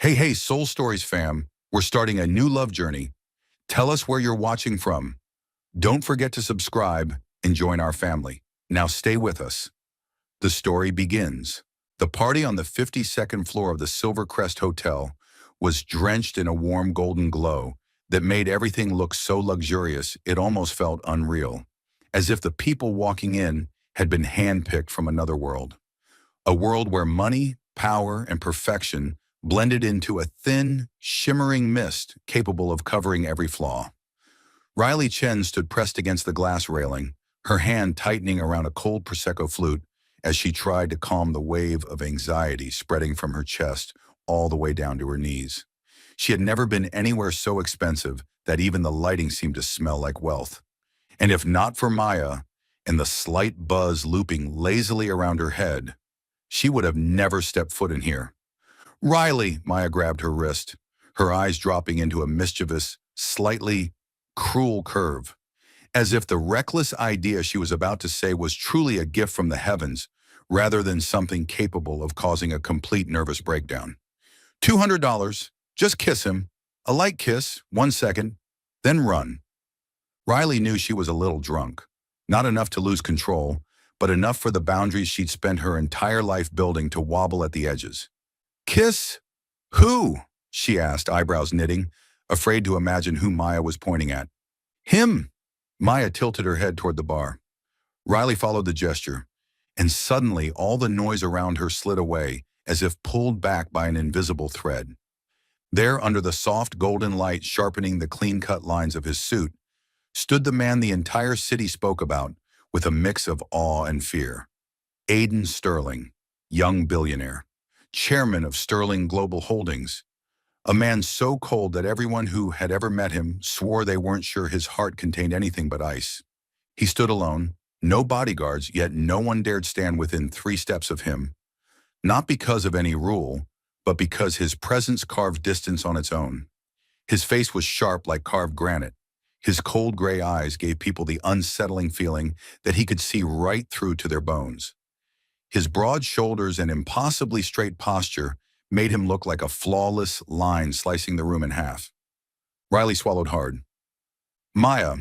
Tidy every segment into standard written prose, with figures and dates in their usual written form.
Hey, Soul Stories fam, we're starting a new love journey. Tell us where you're watching from. Don't forget to subscribe and join our family. Now stay with us. The story begins. The party on the 52nd floor of the Silvercrest Hotel was drenched in a warm golden glow that made everything look so luxurious it almost felt unreal, as if the people walking in had been handpicked from another world. A world where money, power, and perfection blended into a thin, shimmering mist capable of covering every flaw. Riley Chen stood pressed against the glass railing, her hand tightening around a cold Prosecco flute as she tried to calm the wave of anxiety spreading from her chest all the way down to her knees. She had never been anywhere so expensive that even the lighting seemed to smell like wealth. And if not for Maya and the slight buzz looping lazily around her head, she would have never stepped foot in here. Riley, Maya grabbed her wrist, her eyes dropping into a mischievous, slightly cruel curve, as if the reckless idea she was about to say was truly a gift from the heavens, rather than something capable of causing a complete nervous breakdown. $200, just kiss him. A light kiss, 1 second, then run. Riley knew she was a little drunk, not enough to lose control, but enough for the boundaries she'd spent her entire life building to wobble at the edges. Kiss? Who? She asked, eyebrows knitting, afraid to imagine who Maya was pointing at. Him! Maya tilted her head toward the bar. Riley followed the gesture, and suddenly all the noise around her slid away, as if pulled back by an invisible thread. There, under the soft golden light sharpening the clean-cut lines of his suit, stood the man the entire city spoke about, with a mix of awe and fear. Aiden Sterling, young billionaire, chairman of Sterling Global Holdings, a man so cold that everyone who had ever met him swore they weren't sure his heart contained anything but ice. He stood alone, no bodyguards, yet no one dared stand within 3 steps of him, not because of any rule, but because his presence carved distance on its own. His face was sharp like carved granite. His cold gray eyes gave people the unsettling feeling that he could see right through to their bones. His broad shoulders and impossibly straight posture made him look like a flawless line slicing the room in half. Riley swallowed hard. Maya,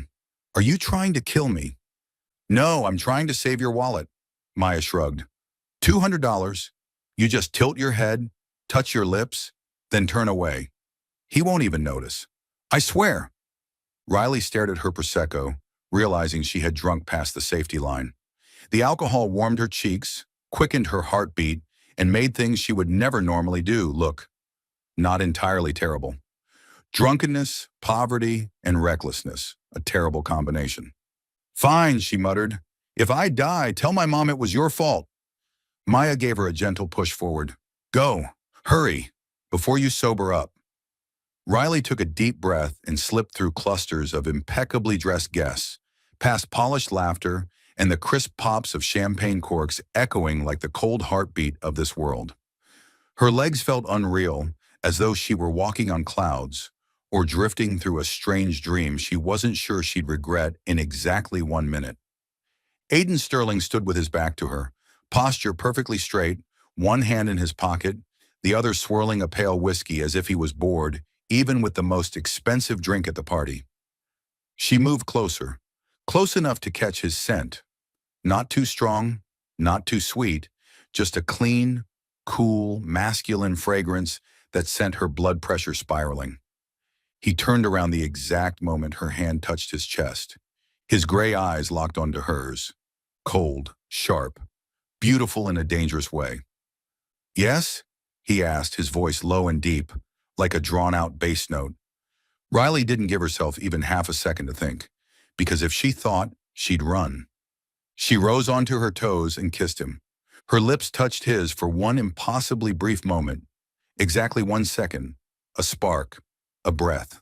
are you trying to kill me? No, I'm trying to save your wallet. Maya shrugged. $200. You just tilt your head, touch your lips, then turn away. He won't even notice. I swear. Riley stared at her Prosecco, realizing she had drunk past the safety line. The alcohol warmed her cheeks, quickened her heartbeat, and made things she would never normally do look not entirely terrible. Drunkenness, poverty, and recklessness, a terrible combination. Fine, she muttered. If I die, tell my mom it was your fault. Maya gave her a gentle push forward. Go, hurry, before you sober up. Riley took a deep breath and slipped through clusters of impeccably dressed guests, past polished laughter and the crisp pops of champagne corks echoing like the cold heartbeat of this world. Her legs felt unreal, as though she were walking on clouds, or drifting through a strange dream she wasn't sure she'd regret in exactly 1 minute. Aiden Sterling stood with his back to her, posture perfectly straight, one hand in his pocket, the other swirling a pale whiskey as if he was bored, even with the most expensive drink at the party. She moved closer, close enough to catch his scent. Not too strong, not too sweet, just a clean, cool, masculine fragrance that sent her blood pressure spiraling. He turned around the exact moment her hand touched his chest. His gray eyes locked onto hers, cold, sharp, beautiful in a dangerous way. Yes? He asked, his voice low and deep, like a drawn-out bass note. Riley didn't give herself even half a second to think, because if she thought, she'd run. She rose onto her toes and kissed him. Her lips touched his for one impossibly brief moment, exactly 1 second, a spark, a breath,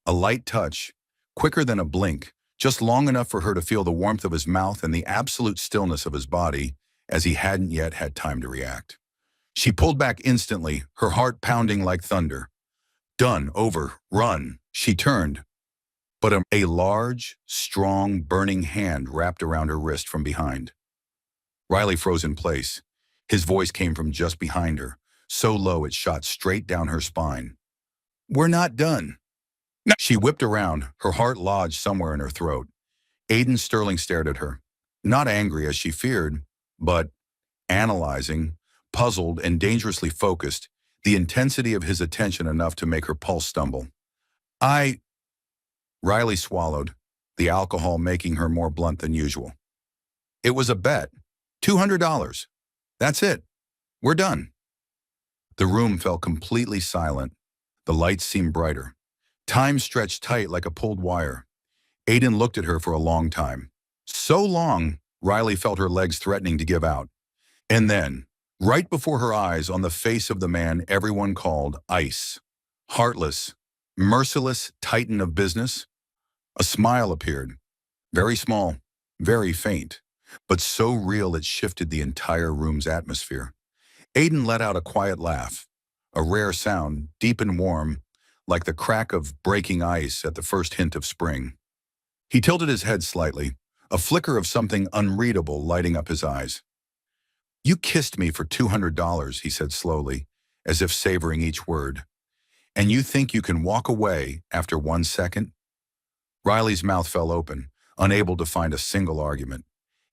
a light touch, quicker than a blink, just long enough for her to feel the warmth of his mouth and the absolute stillness of his body, as he hadn't yet had time to react. She pulled back instantly, her heart pounding like thunder. Done, over, run. She turned, but a large, strong, burning hand wrapped around her wrist from behind. Riley froze in place. His voice came from just behind her, so low it shot straight down her spine. "We're not done." No. She whipped around, her heart lodged somewhere in her throat. Aiden Sterling stared at her, not angry as she feared, but analyzing, puzzled and dangerously focused, the intensity of his attention enough to make her pulse stumble. I... Riley swallowed, the alcohol making her more blunt than usual. "It was a bet. $200. That's it. We're done." The room fell completely silent. The lights seemed brighter. Time stretched tight like a pulled wire. Aiden looked at her for a long time. So long, Riley felt her legs threatening to give out. And then, right before her eyes, on the face of the man everyone called Ice, heartless, merciless titan of business, a smile appeared. Very small, very faint, but so real it shifted the entire room's atmosphere. Aiden let out a quiet laugh, a rare sound, deep and warm, like the crack of breaking ice at the first hint of spring. He tilted his head slightly, a flicker of something unreadable lighting up his eyes. "You kissed me for $200, he said slowly, as if savoring each word. "And you think you can walk away after 1 second?" Riley's mouth fell open, unable to find a single argument.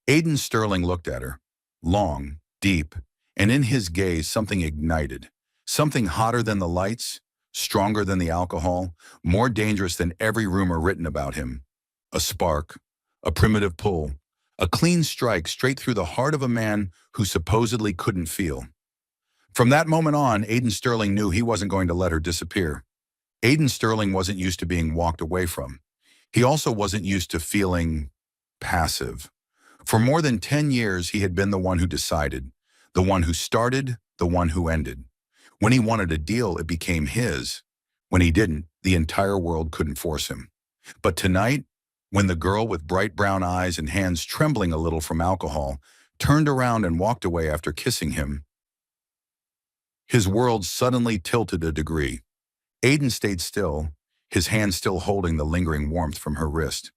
Aiden Sterling looked at her, long, deep, and in his gaze something ignited, something hotter than the lights, stronger than the alcohol, more dangerous than every rumor written about him. A spark, a primitive pull, a clean strike straight through the heart of a man who supposedly couldn't feel. From that moment on, Aiden Sterling knew he wasn't going to let her disappear. Aiden Sterling wasn't used to being walked away from. He also wasn't used to feeling passive. For more than 10 years, he had been the one who decided, the one who started, the one who ended. When he wanted a deal, it became his. When he didn't, the entire world couldn't force him. But tonight, when the girl with bright brown eyes and hands trembling a little from alcohol turned around and walked away after kissing him, his world suddenly tilted a degree. Aiden stayed still, his hand still holding the lingering warmth from her wrist.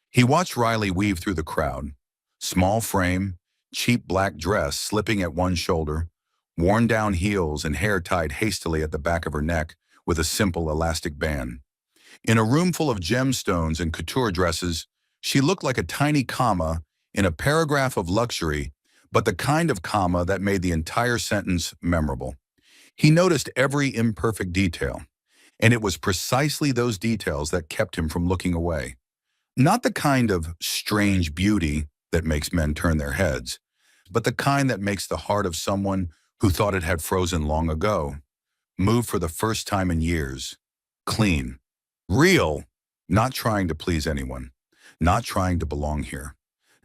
He watched Riley weave through the crowd. Small frame, cheap black dress slipping at one shoulder, worn down heels and hair tied hastily at the back of her neck with a simple elastic band. In a room full of gemstones and couture dresses, she looked like a tiny comma in a paragraph of luxury, but the kind of comma that made the entire sentence memorable. He noticed every imperfect detail, and it was precisely those details that kept him from looking away. Not the kind of strange beauty that makes men turn their heads, but the kind that makes the heart of someone who thought it had frozen long ago move for the first time in years. Clean. Real. Not trying to please anyone. Not trying to belong here.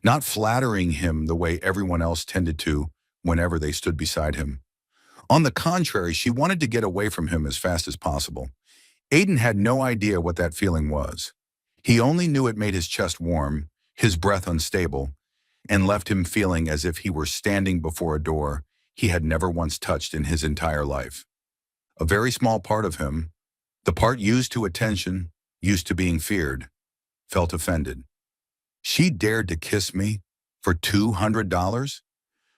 Not flattering him the way everyone else tended to whenever they stood beside him. On the contrary, she wanted to get away from him as fast as possible. Aiden had no idea what that feeling was. He only knew it made his chest warm, his breath unstable, and left him feeling as if he were standing before a door he had never once touched in his entire life. A very small part of him, the part used to attention, used to being feared, felt offended. She dared to kiss me for $200?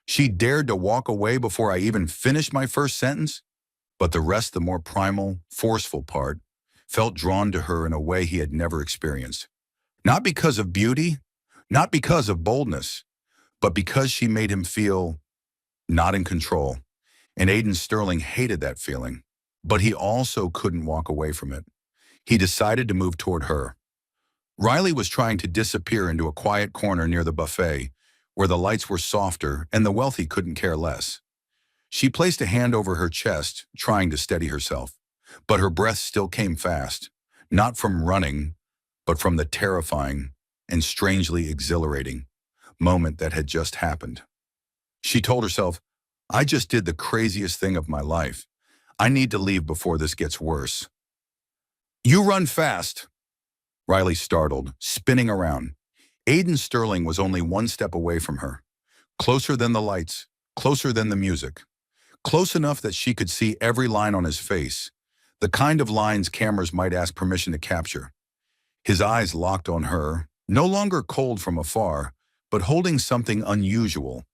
She dared to walk away before I even finished my first sentence? But the rest, the more primal, forceful part, felt drawn to her in a way he had never experienced. Not because of beauty, not because of boldness, but because she made him feel not in control. And Aiden Sterling hated that feeling, but he also couldn't walk away from it. He decided to move toward her. Riley was trying to disappear into a quiet corner near the buffet, where the lights were softer and the wealthy couldn't care less. She placed a hand over her chest, trying to steady herself, but her breath still came fast, not from running, but from the terrifying and strangely exhilarating moment that had just happened. She told herself, I just did the craziest thing of my life. I need to leave before this gets worse. You run fast. Riley startled, spinning around. Aiden Sterling was only one step away from her, closer than the lights, closer than the music, close enough that she could see every line on his face, the kind of lines cameras might ask permission to capture. His eyes locked on her, no longer cold from afar, but holding something unusual,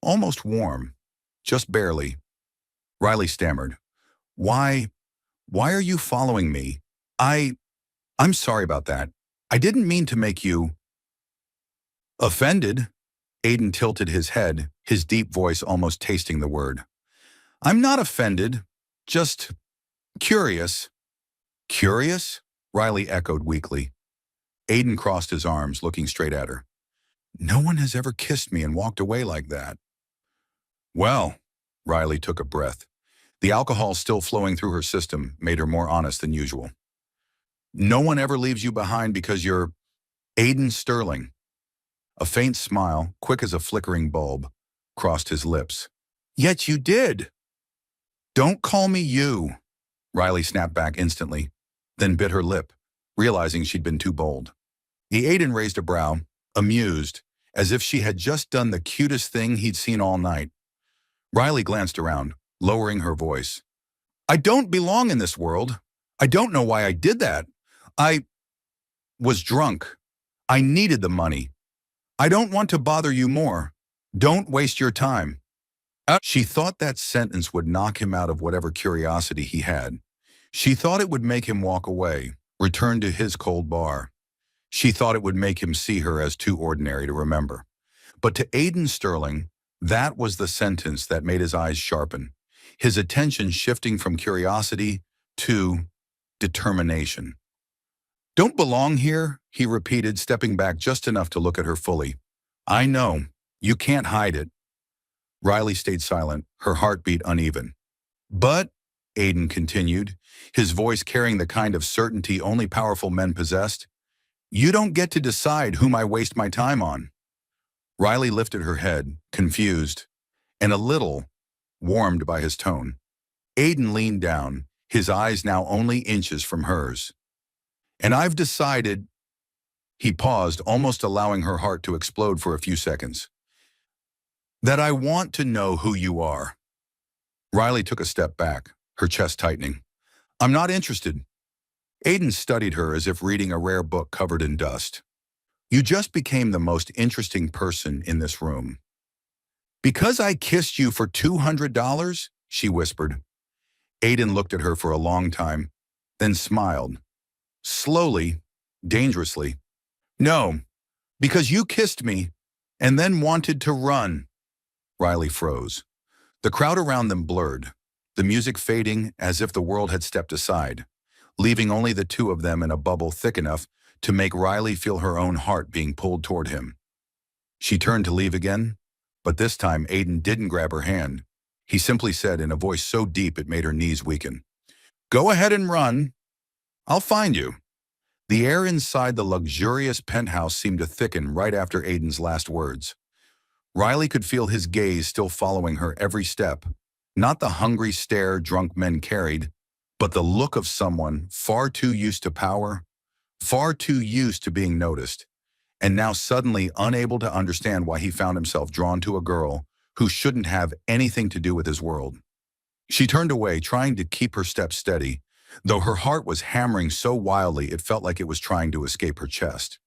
almost warm, just barely. Riley stammered. Why, why are you following me? I, I'm sorry about that. I didn't mean to make you offended. Aiden tilted his head, his deep voice almost tasting the word. I'm not offended, just curious. Curious? Riley echoed weakly. Aiden crossed his arms, looking straight at her. No one has ever kissed me and walked away like that. Well, Riley took a breath. The alcohol still flowing through her system made her more honest than usual. No one ever leaves you behind because you're Aiden Sterling. A faint smile, quick as a flickering bulb, crossed his lips. Yet you did. Don't call me you. Riley snapped back instantly, then bit her lip, realizing she'd been too bold. Aiden raised a brow, amused, as if she had just done the cutest thing he'd seen all night. Riley glanced around, lowering her voice. I don't belong in this world. I don't know why I did that. I was drunk. I needed the money. I don't want to bother you more. Don't waste your time. She thought that sentence would knock him out of whatever curiosity he had. She thought it would make him walk away, return to his cold bar. She thought it would make him see her as too ordinary to remember. But to Aiden Sterling, that was the sentence that made his eyes sharpen, his attention shifting from curiosity to determination. Don't belong here, he repeated, stepping back just enough to look at her fully. I know. You can't hide it. Riley stayed silent, her heartbeat uneven. But, Aiden continued, his voice carrying the kind of certainty only powerful men possessed, you don't get to decide whom I waste my time on. Riley lifted her head, confused, and a little warmed by his tone. Aiden leaned down, his eyes now only inches from hers. And I've decided, he paused, almost allowing her heart to explode for a few seconds, that I want to know who you are. Riley took a step back, her chest tightening. I'm not interested. Aiden studied her as if reading a rare book covered in dust. You just became the most interesting person in this room. Because I kissed you for $200? She whispered. Aiden looked at her for a long time, then smiled. Slowly, dangerously. No, because you kissed me and then wanted to run. Riley froze. The crowd around them blurred, the music fading as if the world had stepped aside, leaving only the two of them in a bubble thick enough to make Riley feel her own heart being pulled toward him. She turned to leave again, but this time Aiden didn't grab her hand. He simply said in a voice so deep it made her knees weaken, Go ahead and run. I'll find you. The air inside the luxurious penthouse seemed to thicken right after Aiden's last words. Riley could feel his gaze still following her every step, not the hungry stare drunk men carried, but the look of someone far too used to power, far too used to being noticed, and now suddenly unable to understand why he found himself drawn to a girl who shouldn't have anything to do with his world. She turned away, trying to keep her steps steady, though her heart was hammering so wildly it felt like it was trying to escape her chest.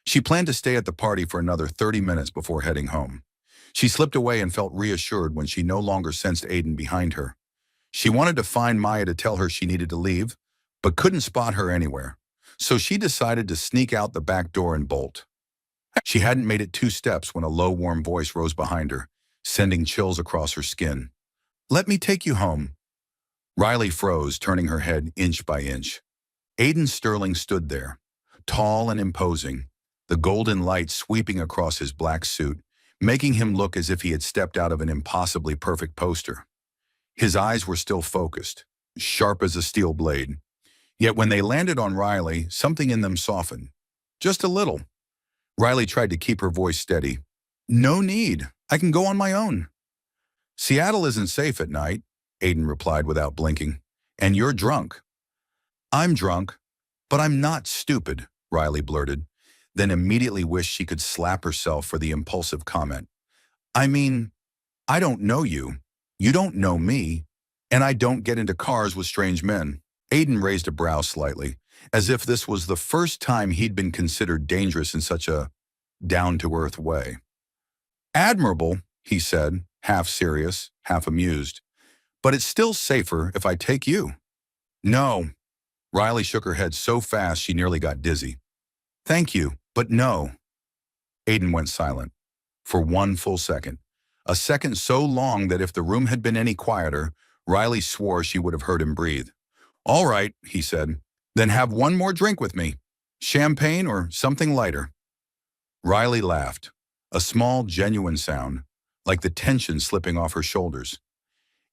She planned to stay at the party for another 30 minutes before heading home. She slipped away and felt reassured when she no longer sensed Aiden behind her. She wanted to find Maya to tell her she needed to leave, but couldn't spot her anywhere. So she decided to sneak out the back door and bolt. She hadn't made it 2 steps when a low, warm voice rose behind her, sending chills across her skin. Let me take you home. Riley froze, turning her head inch by inch. Aiden Sterling stood there, tall and imposing, the golden light sweeping across his black suit, making him look as if he had stepped out of an impossibly perfect poster. His eyes were still focused, sharp as a steel blade. Yet when they landed on Riley, something in them softened. Just a little. Riley tried to keep her voice steady. No need. I can go on my own. Seattle isn't safe at night, Aiden replied without blinking. And you're drunk. I'm drunk, but I'm not stupid, Riley blurted, then immediately wished she could slap herself for the impulsive comment. I mean, I don't know you. You don't know me. And I don't get into cars with strange men. Aiden raised a brow slightly, as if this was the first time he'd been considered dangerous in such a down-to-earth way. Admirable, he said, half serious, half amused. But it's still safer if I take you. No. Riley shook her head so fast she nearly got dizzy. Thank you, but no. Aiden went silent. For one full second. A second so long that if the room had been any quieter, Riley swore she would have heard him breathe. All right, he said. Then have one more drink with me. Champagne or something lighter. Riley laughed. A small, genuine sound, like the tension slipping off her shoulders.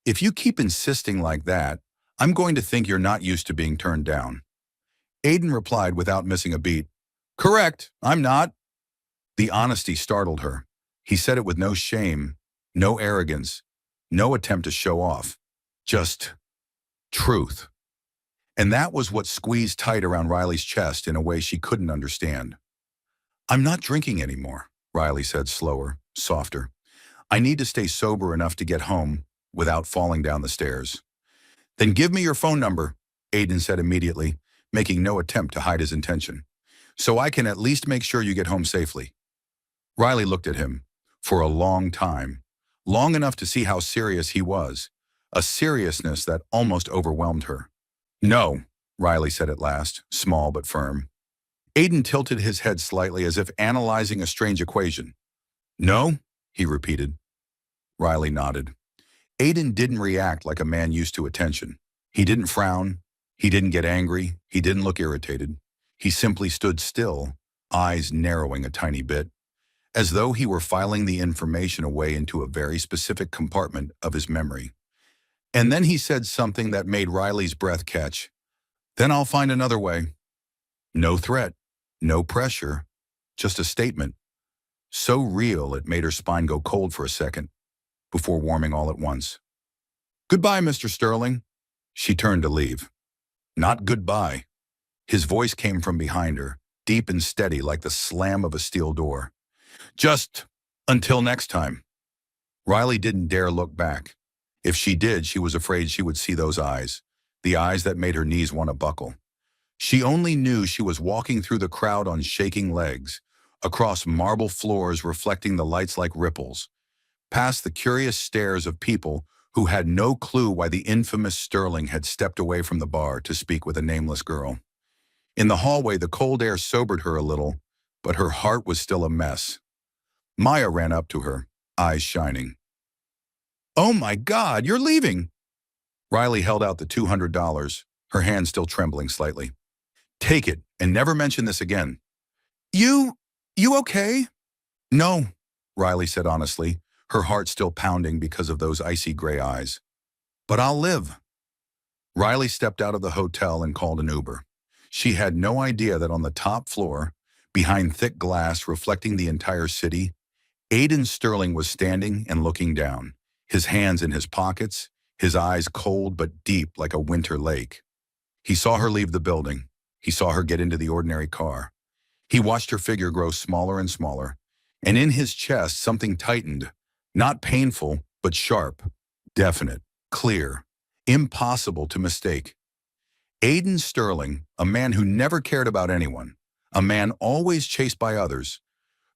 If you keep insisting like that, I'm going to think you're not used to being turned down. Aiden replied without missing a beat. Correct, I'm not. The honesty startled her. He said it with no shame, no arrogance, no attempt to show off. Just truth. And that was what squeezed tight around Riley's chest in a way she couldn't understand. I'm not drinking anymore, Riley said slower, softer. I need to stay sober enough to get home without falling down the stairs. Then give me your phone number, Aiden said immediately, making no attempt to hide his intention. So I can at least make sure you get home safely. Riley looked at him for a long time, long enough to see how serious he was, a seriousness that almost overwhelmed her. No, Riley said at last, small but firm. Aiden tilted his head slightly as if analyzing a strange equation. No, he repeated. Riley nodded. Aiden didn't react like a man used to attention. He didn't frown. He didn't get angry. He didn't look irritated. He simply stood still, eyes narrowing a tiny bit, as though he were filing the information away into a very specific compartment of his memory. And then he said something that made Riley's breath catch. Then I'll find another way. No threat, no pressure, just a statement. So real it made her spine go cold for a second, before warming all at once. Goodbye, Mr. Sterling. She turned to leave. Not goodbye. His voice came from behind her, deep and steady like the slam of a steel door. Just until next time. Riley didn't dare look back. If she did, she was afraid she would see those eyes, the eyes that made her knees want to buckle. She only knew she was walking through the crowd on shaking legs, across marble floors reflecting the lights like ripples, past the curious stares of people who had no clue why the infamous Sterling had stepped away from the bar to speak with a nameless girl. In the hallway, the cold air sobered her a little, but her heart was still a mess. Maya ran up to her, eyes shining. Oh my God, you're leaving! Riley held out the $200, her hand still trembling slightly. Take it, and never mention this again. You okay? No, Riley said honestly, her heart still pounding because of those icy gray eyes. But I'll live. Riley stepped out of the hotel and called an Uber. She had no idea that on the top floor, behind thick glass reflecting the entire city, Aiden Sterling was standing and looking down, his hands in his pockets, his eyes cold but deep like a winter lake. He saw her leave the building. He saw her get into the ordinary car. He watched her figure grow smaller and smaller, and in his chest something tightened, not painful, but sharp, definite, clear, impossible to mistake. Aiden Sterling, a man who never cared about anyone, a man always chased by others,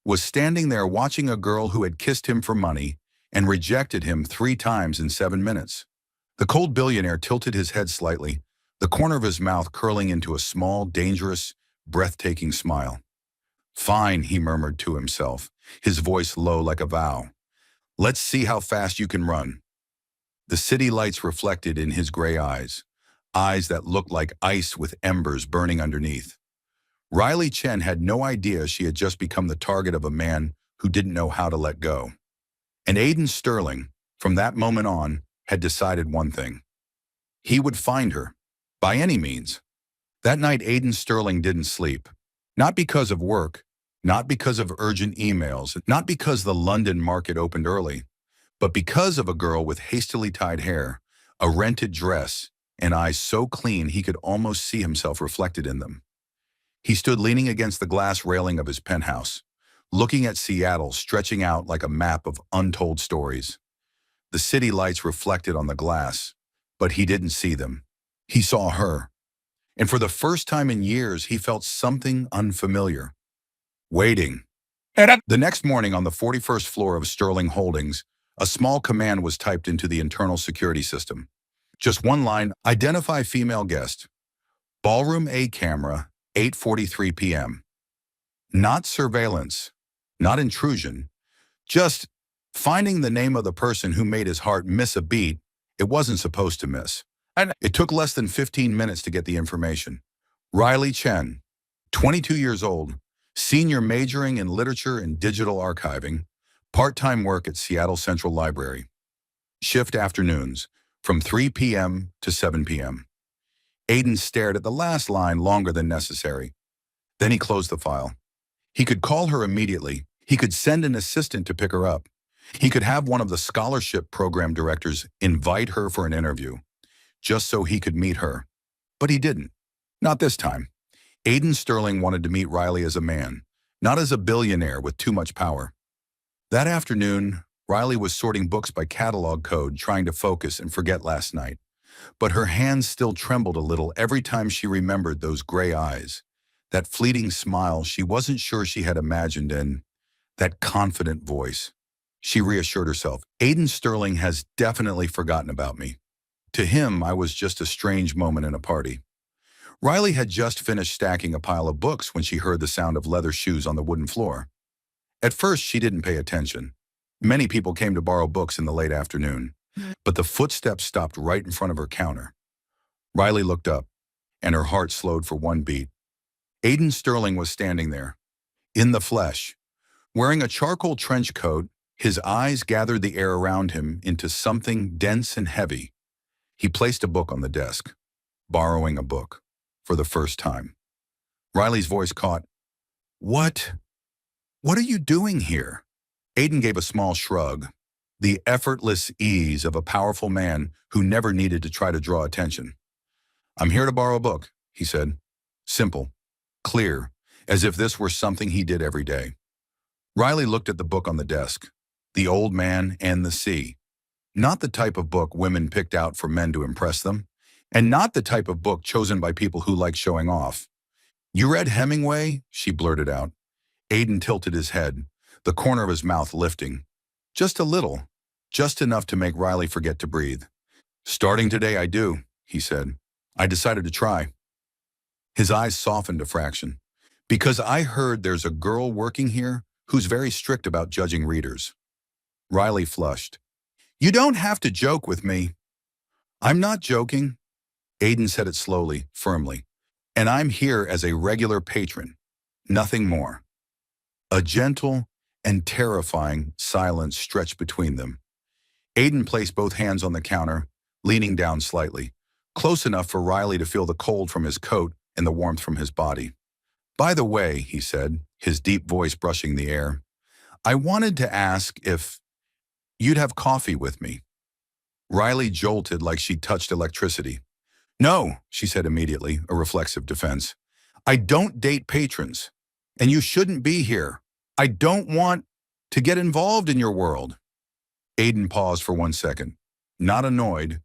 was standing there watching a girl who had kissed him for money and rejected him 3 times in 7 minutes. The cold billionaire tilted his head slightly, the corner of his mouth curling into a small, dangerous, breathtaking smile. Fine, he murmured to himself, his voice low like a vow. Let's see how fast you can run. The city lights reflected in his gray eyes that looked like ice with embers burning underneath. Riley Chen had no idea she had just become the target of a man who didn't know how to let go. And Aiden Sterling, from that moment on, had decided one thing. He would find her, by any means. That night, Aiden Sterling didn't sleep. Not because of work, not because of urgent emails, not because the London market opened early, but because of a girl with hastily tied hair, a rented dress, and eyes so clean he could almost see himself reflected in them. He stood leaning against the glass railing of his penthouse, looking at Seattle stretching out like a map of untold stories. The city lights reflected on the glass, but he didn't see them. He saw her. And for the first time in years, he felt something unfamiliar. Waiting. The next morning on the 41st floor of Sterling Holdings, A small command was typed into the internal security system. Just one line, identify female guest. Ballroom A camera, 8:43 p.m. Not surveillance, not intrusion, just finding the name of the person who made his heart miss a beat it wasn't supposed to miss. And it took less than 15 minutes to get the information. Riley Chen, 22 years old, senior majoring in literature and digital archiving, part-time work at Seattle Central Library. Shift afternoons, from 3 p.m. to 7 p.m. Aiden stared at the last line longer than necessary. Then he closed the file. He could call her immediately. He could send an assistant to pick her up. He could have one of the scholarship program directors invite her for an interview, just so he could meet her. But he didn't. Not this time. Aiden Sterling wanted to meet Riley as a man, not as a billionaire with too much power. That afternoon, Riley was sorting books by catalog code, trying to focus and forget last night. But her hands still trembled a little every time she remembered those gray eyes, that fleeting smile she wasn't sure she had imagined, and that confident voice. She reassured herself, Aiden Sterling has definitely forgotten about me. To him, I was just a strange moment in a party. Riley had just finished stacking a pile of books when she heard the sound of leather shoes on the wooden floor. At first, she didn't pay attention. Many people came to borrow books in the late afternoon, but the footsteps stopped right in front of her counter. Riley looked up, and her heart slowed for one beat. Aiden Sterling was standing there, in the flesh, wearing a charcoal trench coat. His eyes gathered the air around him into something dense and heavy. He placed a book on the desk, borrowing a book, for the first time. Riley's voice caught, What are you doing here? Aiden gave a small shrug, the effortless ease of a powerful man who never needed to try to draw attention. I'm here to borrow a book, he said. Simple, clear, as if this were something he did every day. Riley looked at the book on the desk, The Old Man and the Sea. Not the type of book women picked out for men to impress them, and not the type of book chosen by people who like showing off. You read Hemingway? She blurted out. Aiden tilted his head, the corner of his mouth lifting. Just a little, just enough to make Riley forget to breathe. Starting today, I do, he said. I decided to try. His eyes softened a fraction. Because I heard there's a girl working here who's very strict about judging readers. Riley flushed. You don't have to joke with me. I'm not joking. Aiden said it slowly, firmly. And I'm here as a regular patron. Nothing more. A gentle and terrifying silence stretched between them. Aiden placed both hands on the counter, leaning down slightly, close enough for Riley to feel the cold from his coat and the warmth from his body. By the way, he said, his deep voice brushing the air, I wanted to ask if you'd have coffee with me. Riley jolted like she'd touched electricity. No, she said immediately, a reflexive defense. I don't date patrons, and you shouldn't be here. I don't want to get involved in your world. Aiden paused for 1 second, not annoyed,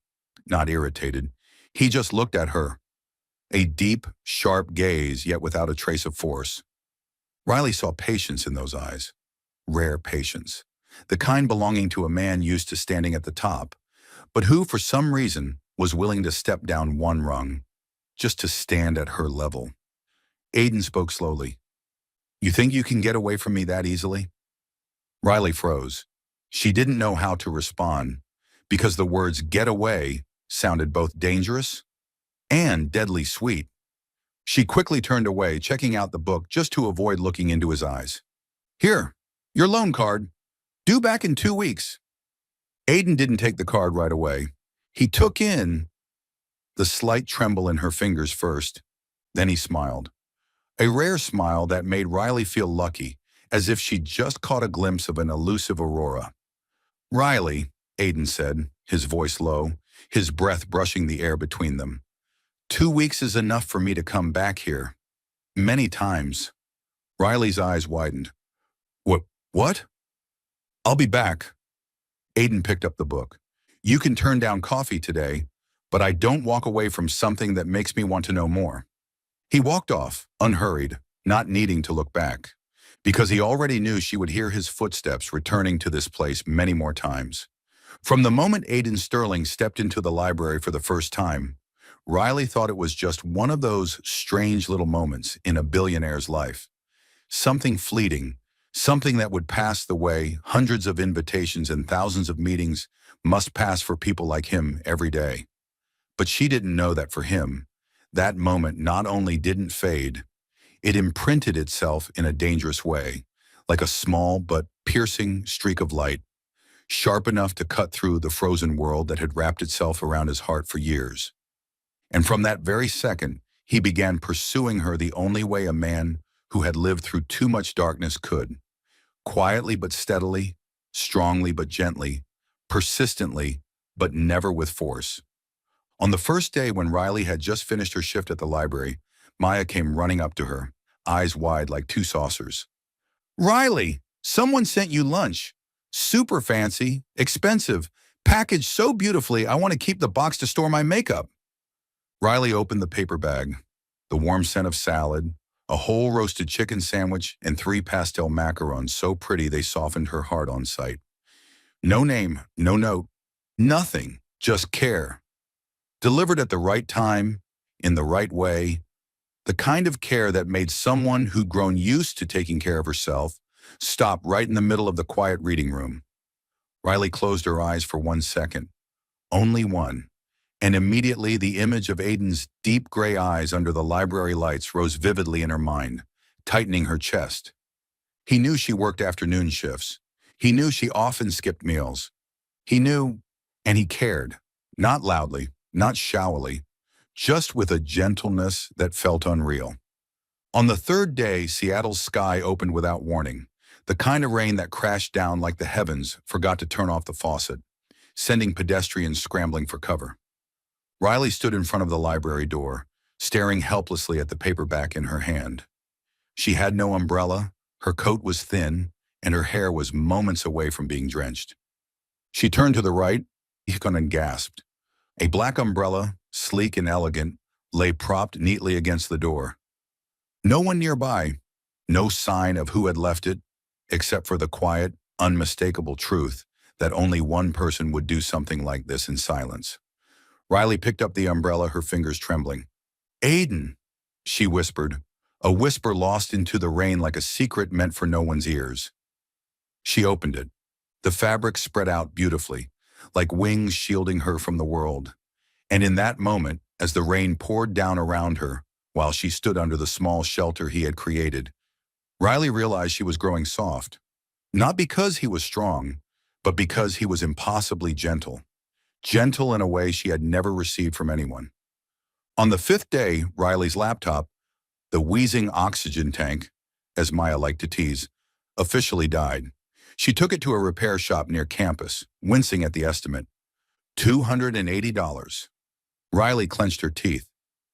not irritated. He just looked at her, a deep, sharp gaze, yet without a trace of force. Riley saw patience in those eyes, rare patience, the kind belonging to a man used to standing at the top, but who, for some reason, was willing to step down one rung, just to stand at her level. Aiden spoke slowly. You think you can get away from me that easily? Riley froze. She didn't know how to respond, because the words get away sounded both dangerous and deadly sweet. She quickly turned away, checking out the book just to avoid looking into his eyes. Here, your loan card. Due back in 2 weeks. Aiden didn't take the card right away. He took in the slight tremble in her fingers first. Then he smiled. A rare smile that made Riley feel lucky, as if she'd just caught a glimpse of an elusive aurora. Riley, Aiden said, his voice low, his breath brushing the air between them. 2 weeks is enough for me to come back here. Many times. Riley's eyes widened. What? I'll be back. Aiden picked up the book. You can turn down coffee today, but I don't walk away from something that makes me want to know more. He walked off, unhurried, not needing to look back. because he already knew she would hear his footsteps returning to this place many more times. From the moment Aiden Sterling stepped into the library for the first time, Riley thought it was just one of those strange little moments in a billionaire's life. Something fleeting, something that would pass the way hundreds of invitations and thousands of meetings must pass for people like him every day. But she didn't know that for him, that moment not only didn't fade, it imprinted itself in a dangerous way, like a small but piercing streak of light, sharp enough to cut through the frozen world that had wrapped itself around his heart for years. And from that very second, he began pursuing her the only way a man who had lived through too much darkness could, quietly but steadily, strongly but gently, persistently, but never with force. On the first day when Riley had just finished her shift at the library, Maya came running up to her, eyes wide like two saucers. "Riley, someone sent you lunch. Super fancy, expensive, packaged so beautifully I want to keep the box to store my makeup." Riley opened the paper bag. The warm scent of salad, a whole roasted chicken sandwich, and 3 pastel macarons so pretty they softened her heart on sight. No name, no note, nothing, just care. Delivered at the right time, in the right way, the kind of care that made someone who'd grown used to taking care of herself stop right in the middle of the quiet reading room. Riley closed her eyes for 1 second, only one, and immediately the image of Aiden's deep gray eyes under the library lights rose vividly in her mind, tightening her chest. He knew she worked afternoon shifts. He knew she often skipped meals. He knew, and he cared, not loudly, not showily, just with a gentleness that felt unreal. On the third day, Seattle's sky opened without warning, the kind of rain that crashed down like the heavens forgot to turn off the faucet, sending pedestrians scrambling for cover. Riley stood in front of the library door, staring helplessly at the paperback in her hand. She had no umbrella, her coat was thin, and her hair was moments away from being drenched. She turned to the right, and gasped. A black umbrella, sleek and elegant, lay propped neatly against the door. No one nearby, no sign of who had left it, except for the quiet, unmistakable truth that only one person would do something like this in silence. Riley picked up the umbrella, her fingers trembling. "Aiden," she whispered, a whisper lost into the rain like a secret meant for no one's ears. She opened it. The fabric spread out beautifully, like wings shielding her from the world. And in that moment, as the rain poured down around her, while she stood under the small shelter he had created, Riley realized she was growing soft. Not because he was strong, but because he was impossibly gentle. Gentle in a way she had never received from anyone. On the 5th day, Riley's laptop, the wheezing oxygen tank, as Maya liked to tease, officially died. She took it to a repair shop near campus, wincing at the estimate. $280. Riley clenched her teeth.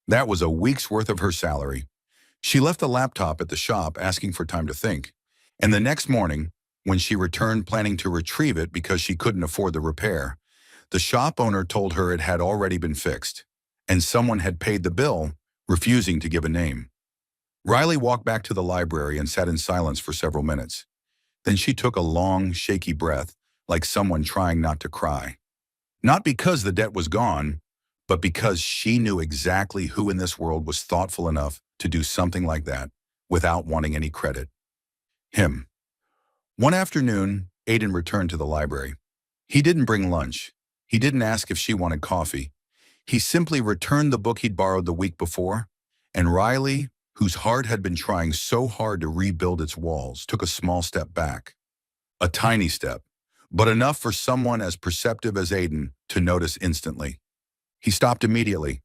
That was a week's worth of her salary. She left the laptop at the shop asking for time to think. And the next morning, when she returned planning to retrieve it because she couldn't afford the repair, the shop owner told her it had already been fixed, and someone had paid the bill, refusing to give a name. Riley walked back to the library and sat in silence for several minutes. Then she took a long, shaky breath, like someone trying not to cry. Not because the debt was gone, but because she knew exactly who in this world was thoughtful enough to do something like that without wanting any credit. Him. One afternoon, Aiden returned to the library. He didn't bring lunch. He didn't ask if she wanted coffee. He simply returned the book he'd borrowed the week before, and Riley, whose heart had been trying so hard to rebuild its walls, took a small step back. A tiny step, but enough for someone as perceptive as Aiden to notice instantly. He stopped immediately,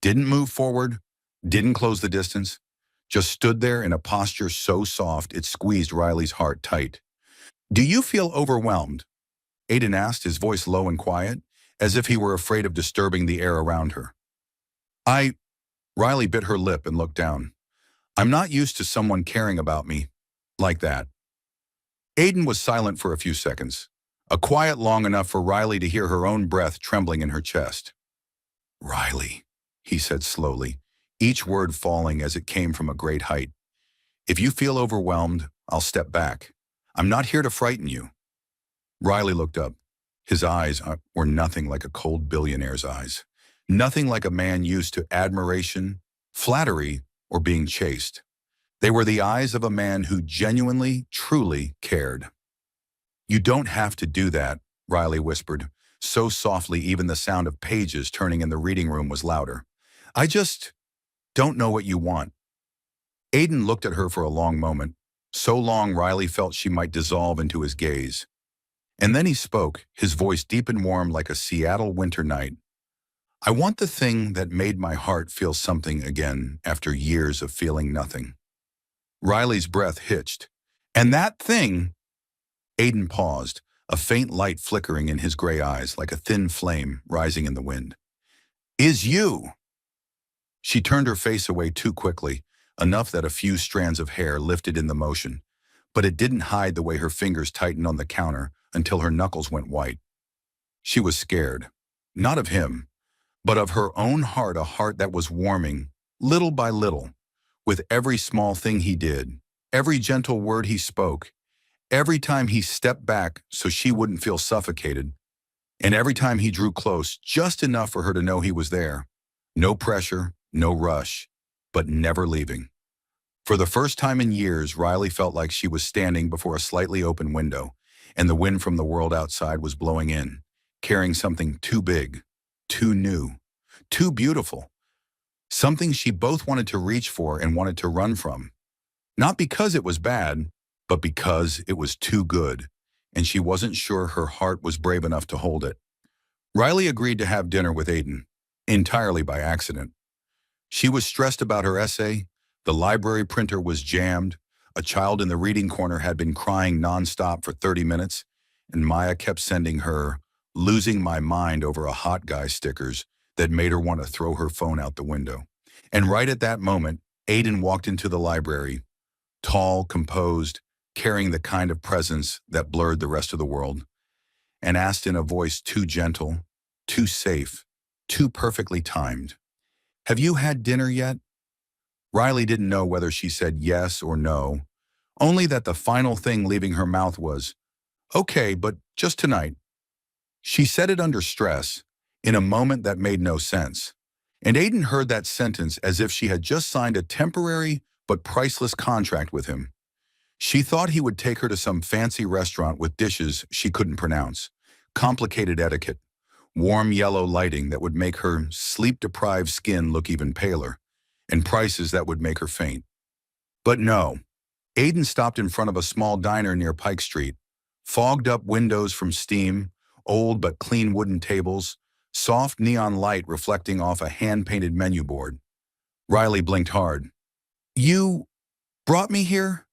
didn't move forward, didn't close the distance, just stood there in a posture so soft it squeezed Riley's heart tight. "Do you feel overwhelmed?" Aiden asked, his voice low and quiet, as if he were afraid of disturbing the air around her. Riley bit her lip and looked down. "I'm not used to someone caring about me like that." Aiden was silent for a few seconds, a quiet long enough for Riley to hear her own breath trembling in her chest. "Riley," he said slowly, each word falling as it came from a great height. "If you feel overwhelmed, I'll step back. I'm not here to frighten you. Riley looked up. His eyes were nothing like a cold billionaire's eyes. Nothing like a man used to admiration, flattery, or being chased. They were the eyes of a man who genuinely, truly cared. You don't have to do that, Riley whispered, so softly even the sound of pages turning in the reading room was louder. I just don't know what you want. Aiden looked at her for a long moment, so long Riley felt she might dissolve into his gaze. And then he spoke, his voice deep and warm like a Seattle winter night. I want the thing that made my heart feel something again after years of feeling nothing. Riley's breath hitched. And that thing, Aiden paused, a faint light flickering in his gray eyes like a thin flame rising in the wind. Is you. She turned her face away too quickly, enough that a few strands of hair lifted in the motion, but it didn't hide the way her fingers tightened on the counter until her knuckles went white. She was scared, not of him, but of her own heart, a heart that was warming, little by little, with every small thing he did, every gentle word he spoke, every time he stepped back so she wouldn't feel suffocated, and every time he drew close just enough for her to know he was there. No pressure, no rush, but never leaving. For the first time in years, Riley felt like she was standing before a slightly open window, and the wind from the world outside was blowing in, carrying something too big, too new, too beautiful, something she both wanted to reach for and wanted to run from. Not because it was bad, but because it was too good, and she wasn't sure her heart was brave enough to hold it. Riley agreed to have dinner with Aiden, entirely by accident. She was stressed about her essay, the library printer was jammed, a child in the reading corner had been crying nonstop for 30 minutes, and Maya kept sending her losing my mind over a hot guy stickers that made her want to throw her phone out the window. And right at that moment, Aiden walked into the library, tall, composed, carrying the kind of presence that blurred the rest of the world, and asked in a voice too gentle, too safe, too perfectly timed, "Have you had dinner yet?" Riley didn't know whether she said yes or no, only that the final thing leaving her mouth was, "Okay, but just tonight." She said it under stress, in a moment that made no sense, and Aiden heard that sentence as if she had just signed a temporary but priceless contract with him. She thought he would take her to some fancy restaurant with dishes she couldn't pronounce, complicated etiquette, warm yellow lighting that would make her sleep-deprived skin look even paler, and prices that would make her faint. But no, Aiden stopped in front of a small diner near Pike Street, fogged up windows from steam, old but clean wooden tables, soft neon light reflecting off a hand-painted menu board. Riley blinked hard. "You brought me here?"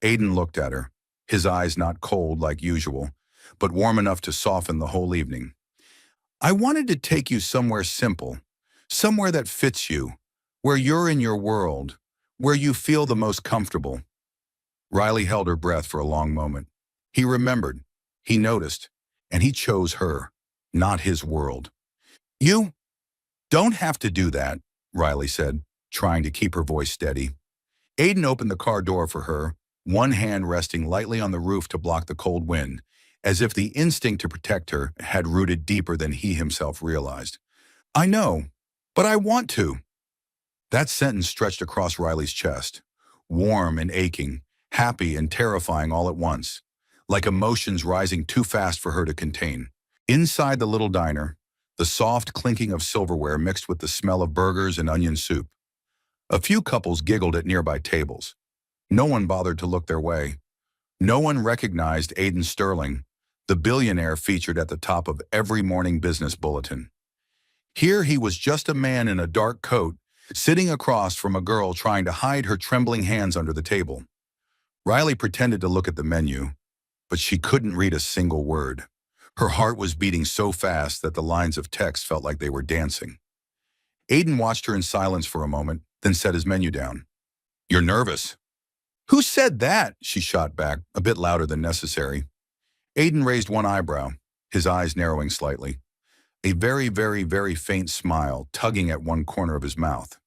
Aiden looked at her, his eyes not cold like usual, but warm enough to soften the whole evening. "I wanted to take you somewhere simple, somewhere that fits you, where you're in your world, where you feel the most comfortable." Riley held her breath for a long moment. He remembered, he noticed, and he chose her, not his world. "You don't have to do that," Riley said, trying to keep her voice steady. Aiden opened the car door for her, one hand resting lightly on the roof to block the cold wind, as if the instinct to protect her had rooted deeper than he himself realized. "I know, but I want to." That sentence stretched across Riley's chest, warm and aching, happy and terrifying all at once, like emotions rising too fast for her to contain. Inside the little diner, the soft clinking of silverware mixed with the smell of burgers and onion soup. A few couples giggled at nearby tables. No one bothered to look their way. No one recognized Aiden Sterling, the billionaire featured at the top of every morning business bulletin. Here he was just a man in a dark coat, sitting across from a girl trying to hide her trembling hands under the table. Riley pretended to look at the menu, but she couldn't read a single word. Her heart was beating so fast that the lines of text felt like they were dancing. Aiden watched her in silence for a moment, then set his menu down. "You're nervous." "Who said that?" she shot back, a bit louder than necessary. Aiden raised one eyebrow, his eyes narrowing slightly, a very, very, very faint smile tugging at one corner of his mouth.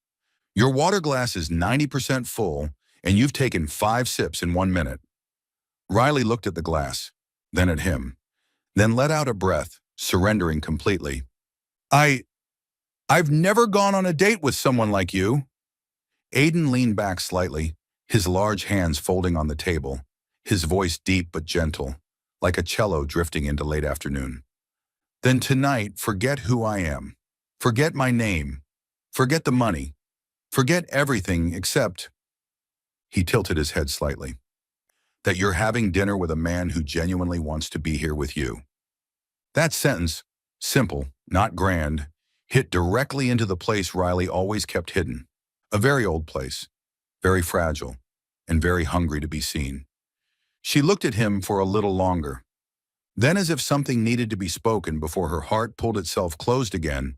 "Your water glass is 90% full, and you've taken 5 sips in 1 minute. Riley looked at the glass, then at him, then let out a breath, surrendering completely. I, I've never gone on a date with someone like you. Aiden leaned back slightly, his large hands folding on the table, his voice deep but gentle, like a cello drifting into late afternoon. Then tonight, forget who I am. Forget my name. Forget the money. Forget everything except, he tilted his head slightly, that you're having dinner with a man who genuinely wants to be here with you. That sentence, simple, not grand, hit directly into the place Riley always kept hidden. A very old place, very fragile, and very hungry to be seen. She looked at him for a little longer. Then, as if something needed to be spoken before her heart pulled itself closed again,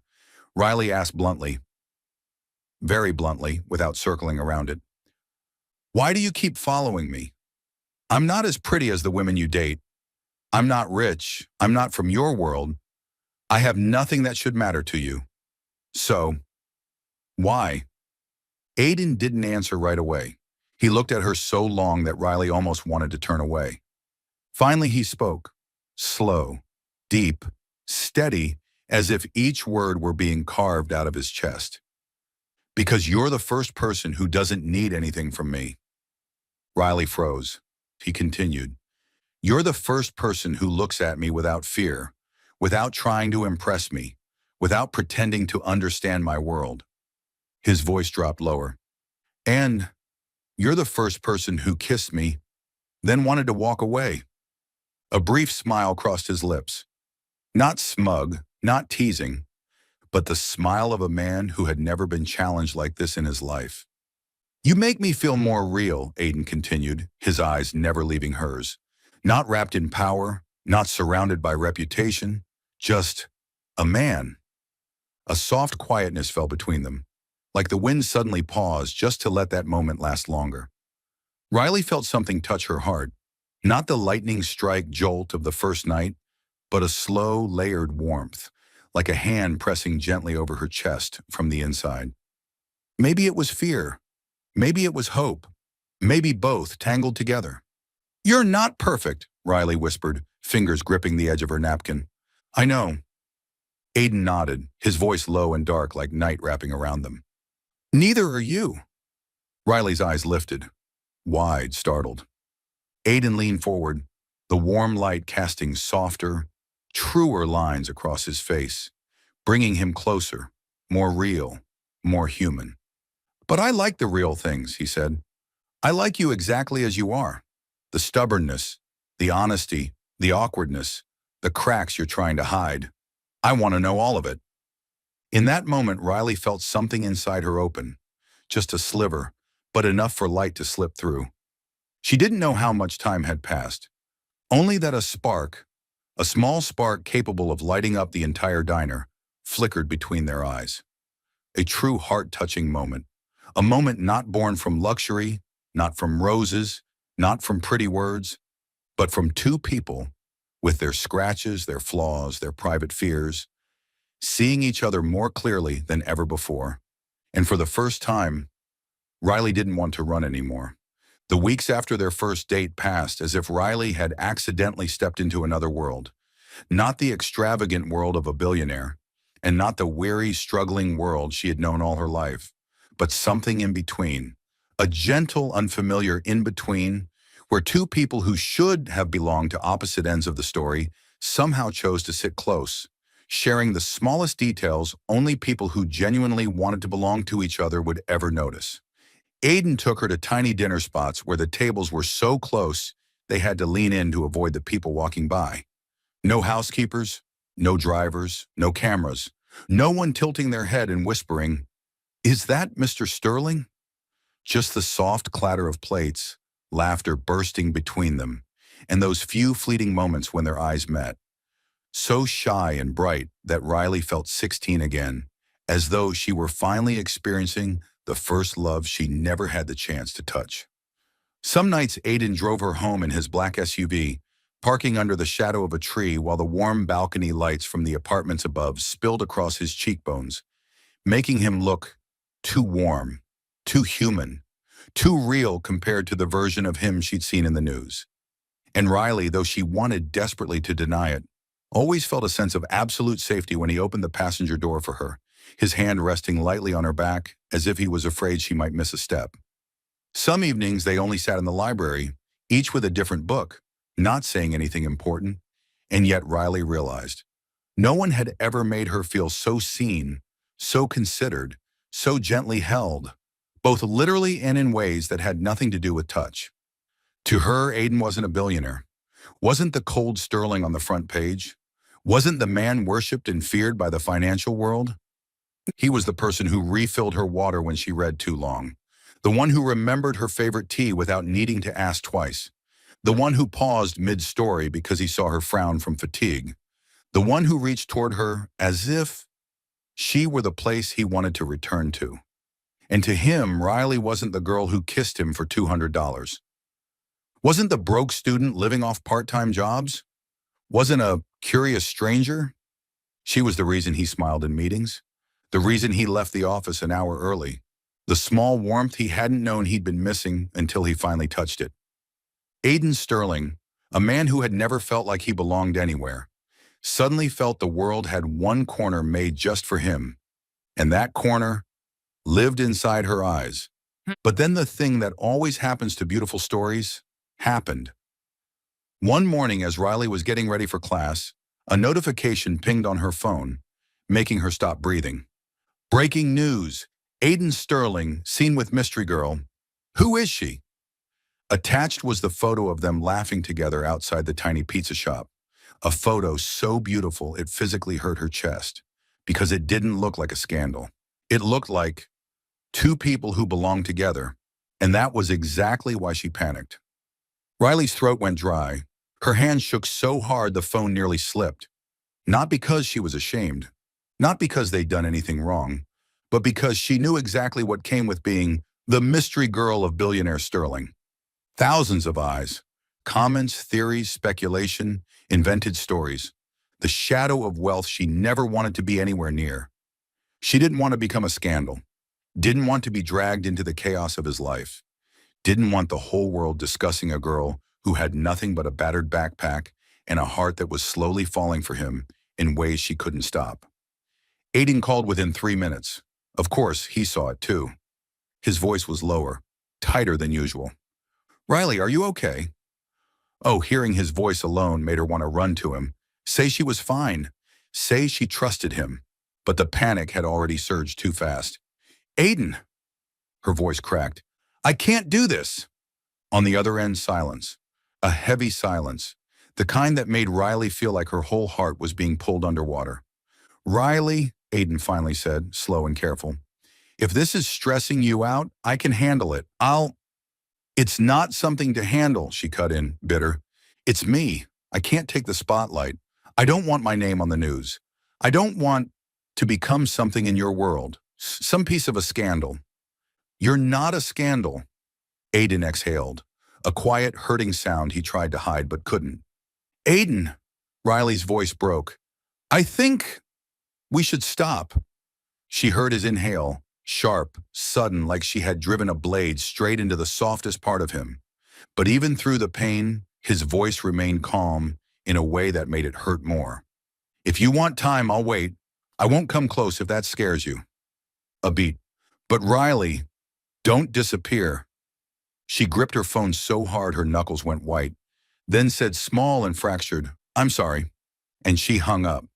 Riley asked bluntly, very bluntly, without circling around it, "Why do you keep following me? I'm not as pretty as the women you date. I'm not rich. I'm not from your world. I have nothing that should matter to you. So, why?" Aiden didn't answer right away. He looked at her so long that Riley almost wanted to turn away. Finally, he spoke, slow, deep, steady, as if each word were being carved out of his chest. "Because you're the first person who doesn't need anything from me." Riley froze. He continued, "You're the first person who looks at me without fear, without trying to impress me, without pretending to understand my world." His voice dropped lower. "And you're the first person who kissed me, then wanted to walk away." A brief smile crossed his lips. Not smug, not teasing, but the smile of a man who had never been challenged like this in his life. "You make me feel more real," Aiden continued, his eyes never leaving hers. "Not wrapped in power, not surrounded by reputation, just a man." A soft quietness fell between them, like the wind suddenly paused just to let that moment last longer. Riley felt something touch her heart, not the lightning strike jolt of the first night, but a slow, layered warmth, like a hand pressing gently over her chest from the inside. Maybe it was fear. Maybe it was hope. Maybe both tangled together. "You're not perfect," Riley whispered, fingers gripping the edge of her napkin. "I know." Aiden nodded, his voice low and dark like night wrapping around them. "Neither are you." Riley's eyes lifted, wide, startled. Aiden leaned forward, the warm light casting softer, truer lines across his face, bringing him closer, more real, more human. "But I like the real things," he said. "I like you exactly as you are. The stubbornness, the honesty, the awkwardness, the cracks you're trying to hide. I want to know all of it." In that moment, Riley felt something inside her open, just a sliver, but enough for light to slip through. She didn't know how much time had passed, only that a spark, a small spark capable of lighting up the entire diner, flickered between their eyes. A true heart-touching moment, a moment not born from luxury, not from roses, not from pretty words, but from two people with their scratches, their flaws, their private fears, seeing each other more clearly than ever before. And for the first time, Riley didn't want to run anymore. The weeks after their first date passed as if Riley had accidentally stepped into another world. Not the extravagant world of a billionaire, and not the weary, struggling world she had known all her life, but something in between. A gentle, unfamiliar in-between, where two people who should have belonged to opposite ends of the story somehow chose to sit close, sharing the smallest details only people who genuinely wanted to belong to each other would ever notice. Aiden took her to tiny dinner spots where the tables were so close they had to lean in to avoid the people walking by. No housekeepers, no drivers, no cameras, no one tilting their head and whispering, "Is that Mr. Sterling?" Just the soft clatter of plates, laughter bursting between them, and those few fleeting moments when their eyes met. So shy and bright that Riley felt 16 again, as though she were finally experiencing the first love she never had the chance to touch. Some nights Aiden drove her home in his black SUV, parking under the shadow of a tree while the warm balcony lights from the apartments above spilled across his cheekbones, making him look too warm, too human, too real compared to the version of him she'd seen in the news. And Riley, though she wanted desperately to deny it, always felt a sense of absolute safety when he opened the passenger door for her, his hand resting lightly on her back as if he was afraid she might miss a step. Some evenings they only sat in the library, each with a different book, not saying anything important, and yet Riley realized no one had ever made her feel so seen, so considered, so gently held, both literally and in ways that had nothing to do with touch. To her, Aiden wasn't a billionaire, wasn't the cold sterling on the front page, wasn't the man worshipped and feared by the financial world. He was the person who refilled her water when she read too long, the one who remembered her favorite tea without needing to ask twice, the one who paused mid-story because he saw her frown from fatigue, the one who reached toward her as if she were the place he wanted to return to. And to him, Riley wasn't the girl who kissed him for $200. Wasn't the broke student living off part-time jobs? Wasn't a curious stranger? She was the reason he smiled in meetings, the reason he left the office an hour early, the small warmth he hadn't known he'd been missing until he finally touched it. Aiden Sterling, a man who had never felt like he belonged anywhere, suddenly felt the world had one corner made just for him, and that corner lived inside her eyes. But then the thing that always happens to beautiful stories happened. One morning as Riley was getting ready for class, a notification pinged on her phone, making her stop breathing. Breaking news, Aiden Sterling, seen with Mystery Girl. Who is she? Attached was the photo of them laughing together outside the tiny pizza shop. A photo so beautiful it physically hurt her chest, because it didn't look like a scandal. It looked like two people who belonged together, and that was exactly why she panicked. Riley's throat went dry. Her hand shook so hard the phone nearly slipped. Not because she was ashamed, not because they'd done anything wrong, but because she knew exactly what came with being the mystery girl of Billionaire Sterling. Thousands of eyes, comments, theories, speculation, invented stories. The shadow of wealth she never wanted to be anywhere near. She didn't want to become a scandal, didn't want to be dragged into the chaos of his life, didn't want the whole world discussing a girl who had nothing but a battered backpack and a heart that was slowly falling for him in ways she couldn't stop. Aiden called within 3 minutes. Of course, he saw it too. His voice was lower, tighter than usual. "Riley, are you okay?" Oh, hearing his voice alone made her want to run to him, say she was fine, say she trusted him. But the panic had already surged too fast. "Aiden!" Her voice cracked. "I can't do this!" On the other end, silence. A heavy silence. The kind that made Riley feel like her whole heart was being pulled underwater. "Riley," Aiden finally said, slow and careful, "if this is stressing you out, I can handle it. It's not something to handle," she cut in, bitter. "It's me. I can't take the spotlight. I don't want my name on the news. I don't want to become something in your world, some piece of a scandal." "You're not a scandal," Aiden exhaled, a quiet, hurting sound he tried to hide but couldn't. "Aiden," Riley's voice broke. "I think we should stop." She heard his inhale, sharp, sudden, like she had driven a blade straight into the softest part of him. But even through the pain, his voice remained calm in a way that made it hurt more. "If you want time, I'll wait. I won't come close if that scares you." A beat. "But Riley, don't disappear." She gripped her phone so hard her knuckles went white, then said small and fractured, "I'm sorry," and she hung up.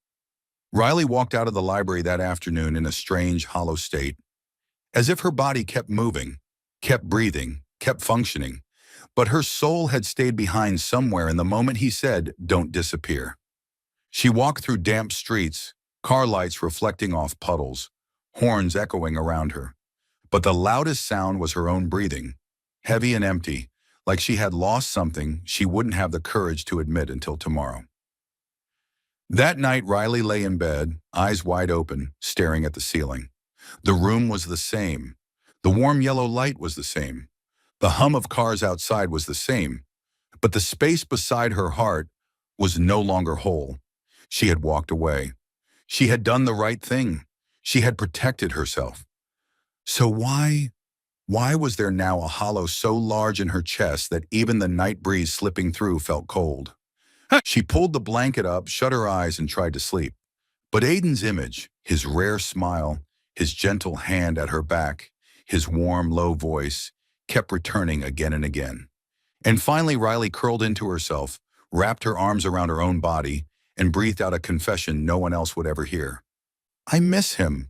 Riley walked out of the library that afternoon in a strange, hollow state, as if her body kept moving, kept breathing, kept functioning, but her soul had stayed behind somewhere in the moment he said, "Don't disappear." She walked through damp streets, car lights reflecting off puddles, horns echoing around her. But the loudest sound was her own breathing, heavy and empty, like she had lost something she wouldn't have the courage to admit until tomorrow. That night, Riley lay in bed, eyes wide open, staring at the ceiling. The room was the same. The warm yellow light was the same. The hum of cars outside was the same. But the space beside her heart was no longer whole. She had walked away. She had done the right thing. She had protected herself. So why Why was there now a hollow so large in her chest that even the night breeze slipping through felt cold? She pulled the blanket up, shut her eyes, and tried to sleep. But Aiden's image, his rare smile, his gentle hand at her back, his warm, low voice, kept returning again and again. And finally, Riley curled into herself, wrapped her arms around her own body, and breathed out a confession no one else would ever hear. I miss him.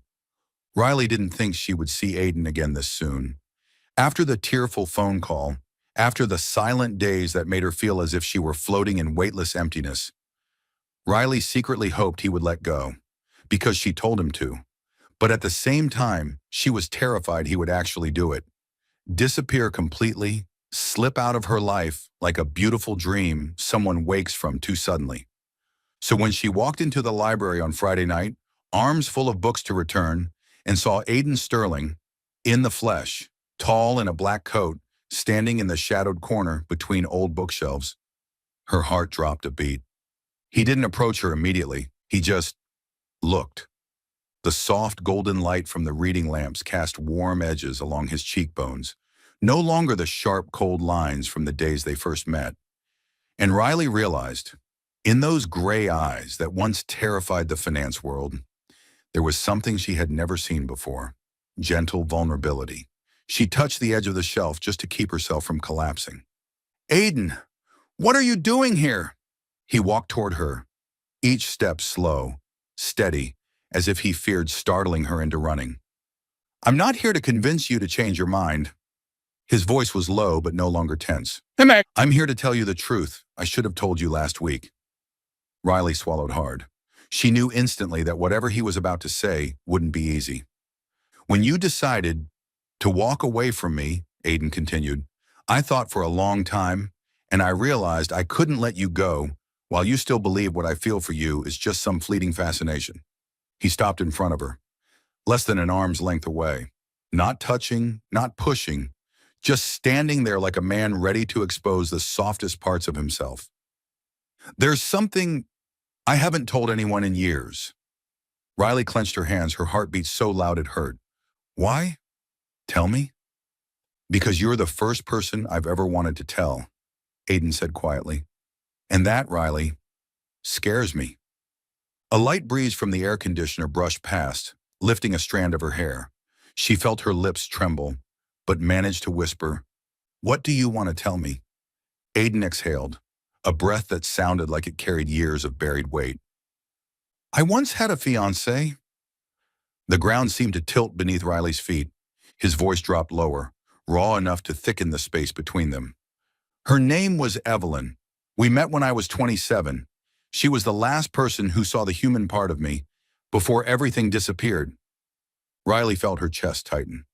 Riley didn't think she would see Aiden again this soon. After the tearful phone call, after the silent days that made her feel as if she were floating in weightless emptiness, Riley secretly hoped he would let go, because she told him to. But at the same time, she was terrified he would actually do it. Disappear completely, slip out of her life like a beautiful dream someone wakes from too suddenly. So when she walked into the library on Friday night, arms full of books to return, and saw Aiden Sterling, in the flesh, tall in a black coat, standing in the shadowed corner between old bookshelves, her heart dropped a beat. He didn't approach her immediately. He just looked. The soft golden light from the reading lamps cast warm edges along his cheekbones, no longer the sharp, cold lines from the days they first met. And Riley realized, in those gray eyes that once terrified the finance world, there was something she had never seen before: gentle vulnerability. She touched the edge of the shelf just to keep herself from collapsing. Aiden, what are you doing here? He walked toward her, each step slow, steady, as if he feared startling her into running. I'm not here to convince you to change your mind. His voice was low but no longer tense. I'm here to tell you the truth. I should have told you last week. Riley swallowed hard. She knew instantly that whatever he was about to say wouldn't be easy. When you decided to walk away from me, Aiden continued, I thought for a long time, and I realized I couldn't let you go while you still believe what I feel for you is just some fleeting fascination. He stopped in front of her, less than an arm's length away. Not touching, not pushing, just standing there like a man ready to expose the softest parts of himself. There's something I haven't told anyone in years. Riley clenched her hands, her heart beat so loud it hurt. Why? Tell me. Because you're the first person I've ever wanted to tell, Aiden said quietly. And that, Riley, scares me. A light breeze from the air conditioner brushed past, lifting a strand of her hair. She felt her lips tremble, but managed to whisper, What do you want to tell me? Aiden exhaled, a breath that sounded like it carried years of buried weight. I once had a fiancé. The ground seemed to tilt beneath Riley's feet. His voice dropped lower, raw enough to thicken the space between them. Her name was Evelyn. We met when I was 27. She was the last person who saw the human part of me before everything disappeared. Riley felt her chest tighten.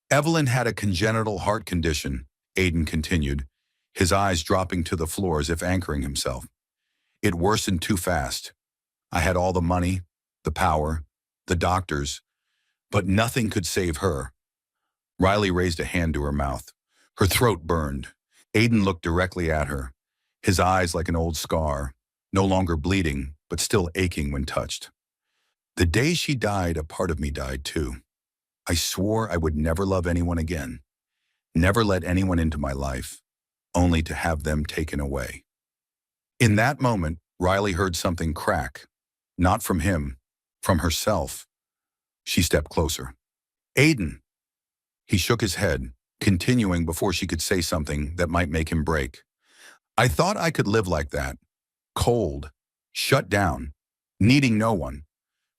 Evelyn had a congenital heart condition, Aiden continued, his eyes dropping to the floor as if anchoring himself. It worsened too fast. I had all the money, the power, the doctors, but nothing could save her. Riley raised a hand to her mouth. Her throat burned. Aiden looked directly at her, his eyes like an old scar, no longer bleeding, but still aching when touched. The day she died, a part of me died too. I swore I would never love anyone again, never let anyone into my life, only to have them taken away. In that moment, Riley heard something crack, not from him, from herself. She stepped closer. Aiden. He shook his head, continuing before she could say something that might make him break. I thought I could live like that, cold, shut down, needing no one.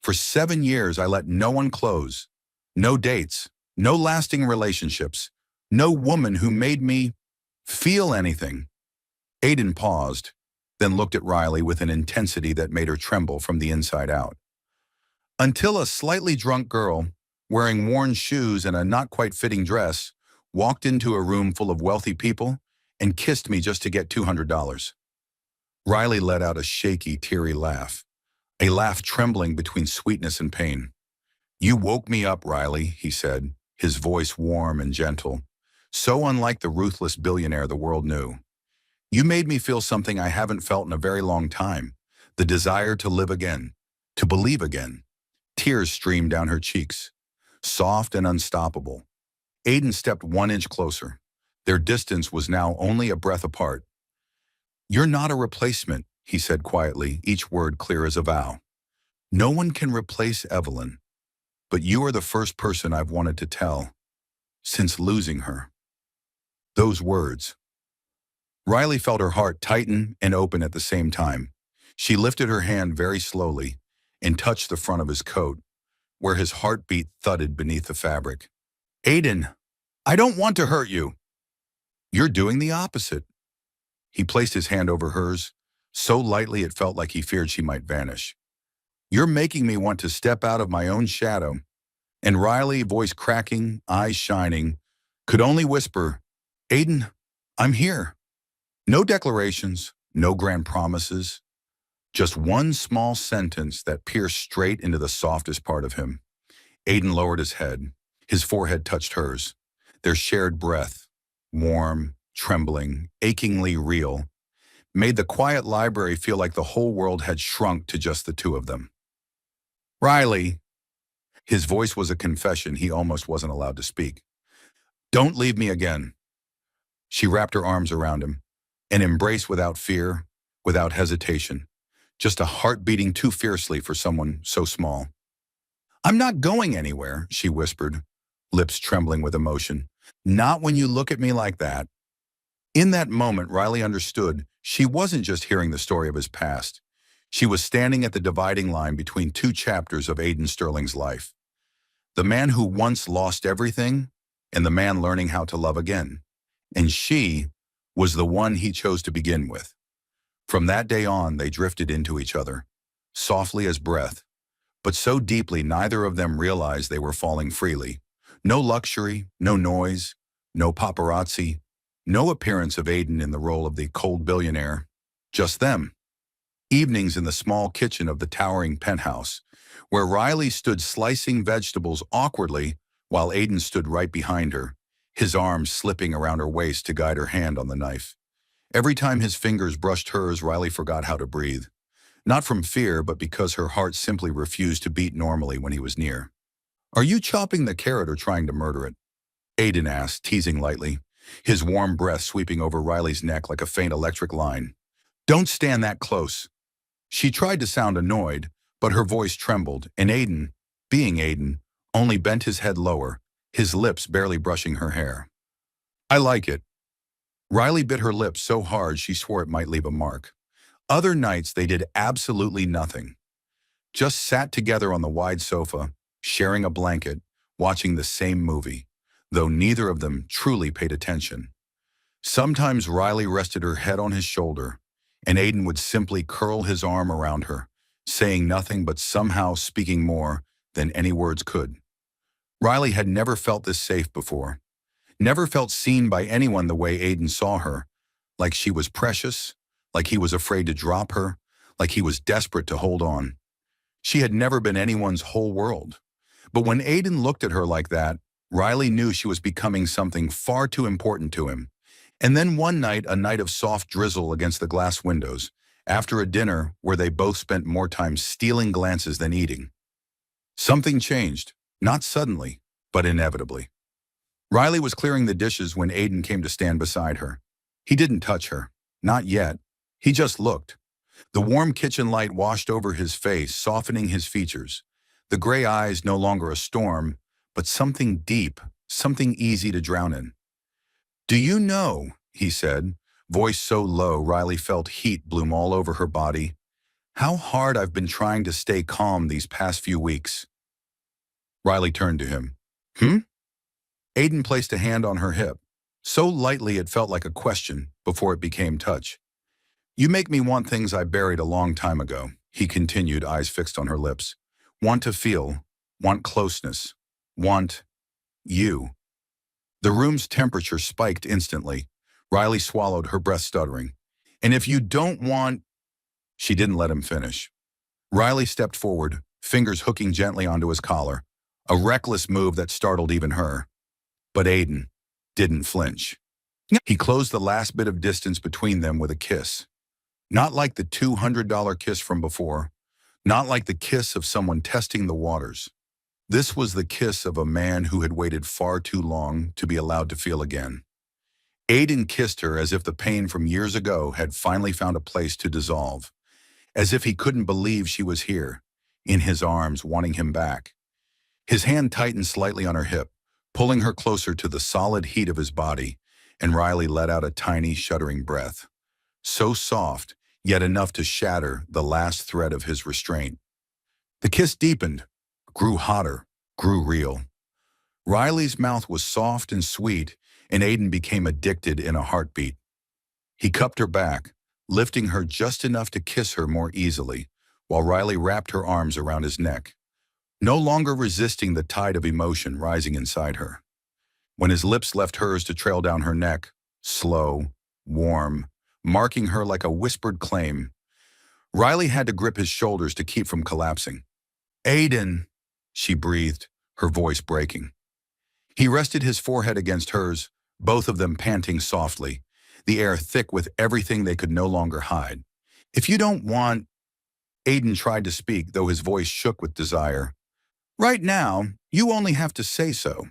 For 7 years, I let no one close, no dates, no lasting relationships, no woman who made me feel anything. Aiden paused, then looked at Riley with an intensity that made her tremble from the inside out. Until a slightly drunk girl, wearing worn shoes and a not-quite-fitting dress, walked into a room full of wealthy people and kissed me just to get $200. Riley let out a shaky, teary laugh, a laugh trembling between sweetness and pain. You woke me up, Riley, he said, his voice warm and gentle, so unlike the ruthless billionaire the world knew. You made me feel something I haven't felt in a very long time, the desire to live again, to believe again. Tears streamed down her cheeks, soft and unstoppable. Aiden stepped 1 inch closer. Their distance was now only a breath apart. "You're not a replacement," he said quietly, each word clear as a vow. "No one can replace Evelyn, but you are the first person I've wanted to tell since losing her." Those words. Riley felt her heart tighten and open at the same time. She lifted her hand very slowly and touched the front of his coat, where his heartbeat thudded beneath the fabric. "Aiden, I don't want to hurt you." "You're doing the opposite." He placed his hand over hers, so lightly it felt like he feared she might vanish. "You're making me want to step out of my own shadow." And Riley, voice cracking, eyes shining, could only whisper, "Aiden, I'm here." No declarations, no grand promises, just one small sentence that pierced straight into the softest part of him. Aiden lowered his head. His forehead touched hers. Their shared breath, warm, trembling, achingly real, made the quiet library feel like the whole world had shrunk to just the two of them. "Riley." His voice was a confession he almost wasn't allowed to speak. "Don't leave me again." She wrapped her arms around him, an embrace without fear, without hesitation, just a heart beating too fiercely for someone so small. "I'm not going anywhere," she whispered, lips trembling with emotion. "Not when you look at me like that." In that moment, Riley understood she wasn't just hearing the story of his past. She was standing at the dividing line between two chapters of Aiden Sterling's life. The man who once lost everything, and the man learning how to love again. And she was the one he chose to begin with. From that day on, they drifted into each other, softly as breath, but so deeply neither of them realized they were falling freely. No luxury, no noise, no paparazzi, no appearance of Aiden in the role of the cold billionaire. Just them. Evenings in the small kitchen of the towering penthouse, where Riley stood slicing vegetables awkwardly while Aiden stood right behind her, his arms slipping around her waist to guide her hand on the knife. Every time his fingers brushed hers, Riley forgot how to breathe. Not from fear, but because her heart simply refused to beat normally when he was near. "Are you chopping the carrot or trying to murder it?" Aiden asked, teasing lightly, his warm breath sweeping over Riley's neck like a faint electric line. "Don't stand that close." She tried to sound annoyed, but her voice trembled, and Aiden, being Aiden, only bent his head lower, his lips barely brushing her hair. "I like it." Riley bit her lips so hard she swore it might leave a mark. Other nights they did absolutely nothing. Just sat together on the wide sofa, sharing a blanket, watching the same movie, though neither of them truly paid attention. Sometimes Riley rested her head on his shoulder, and Aiden would simply curl his arm around her, saying nothing but somehow speaking more than any words could. Riley had never felt this safe before, never felt seen by anyone the way Aiden saw her, like she was precious, like he was afraid to drop her, like he was desperate to hold on. She had never been anyone's whole world. But when Aiden looked at her like that, Riley knew she was becoming something far too important to him. And then one night, a night of soft drizzle against the glass windows, after a dinner where they both spent more time stealing glances than eating. Something changed, not suddenly, but inevitably. Riley was clearing the dishes when Aiden came to stand beside her. He didn't touch her, not yet. He just looked. The warm kitchen light washed over his face, softening his features. The gray eyes no longer a storm, but something deep, something easy to drown in. "Do you know," he said, voice so low Riley felt heat bloom all over her body, "how hard I've been trying to stay calm these past few weeks?" Riley turned to him. "Hmm?" Aiden placed a hand on her hip, so lightly it felt like a question before it became touch. "You make me want things I buried a long time ago," he continued, eyes fixed on her lips. "Want to feel, want closeness, want you." The room's temperature spiked instantly. Riley swallowed, her breath stuttering. "And if you don't want—" She didn't let him finish. Riley stepped forward, fingers hooking gently onto his collar, a reckless move that startled even her. But Aiden didn't flinch. He closed the last bit of distance between them with a kiss. Not like the $200 kiss from before, not like the kiss of someone testing the waters. This was the kiss of a man who had waited far too long to be allowed to feel again. Aiden kissed her as if the pain from years ago had finally found a place to dissolve, as if he couldn't believe she was here, in his arms, wanting him back. His hand tightened slightly on her hip, pulling her closer to the solid heat of his body, and Riley let out a tiny, shuddering breath. So soft, yet enough to shatter the last thread of his restraint. The kiss deepened, grew hotter, grew real. Riley's mouth was soft and sweet, and Aiden became addicted in a heartbeat. He cupped her back, lifting her just enough to kiss her more easily, while Riley wrapped her arms around his neck, no longer resisting the tide of emotion rising inside her. When his lips left hers to trail down her neck, slow, warm, marking her like a whispered claim, Riley had to grip his shoulders to keep from collapsing. "Aiden," she breathed, her voice breaking. He rested his forehead against hers, both of them panting softly, the air thick with everything they could no longer hide. "If you don't want—" Aiden tried to speak, though his voice shook with desire. "Right now, you only have to say so."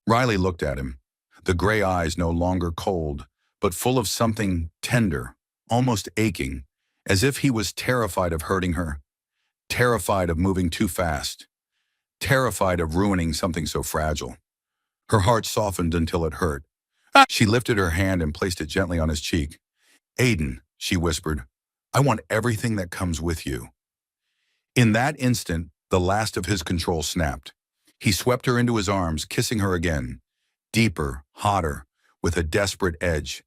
Riley looked at him, the gray eyes no longer cold, but full of something tender, almost aching, as if he was terrified of hurting her, terrified of moving too fast, terrified of ruining something so fragile. Her heart softened until it hurt. She lifted her hand and placed it gently on his cheek. "Aiden," she whispered, "I want everything that comes with you." In that instant, the last of his control snapped. He swept her into his arms, kissing her again, deeper, hotter, with a desperate edge,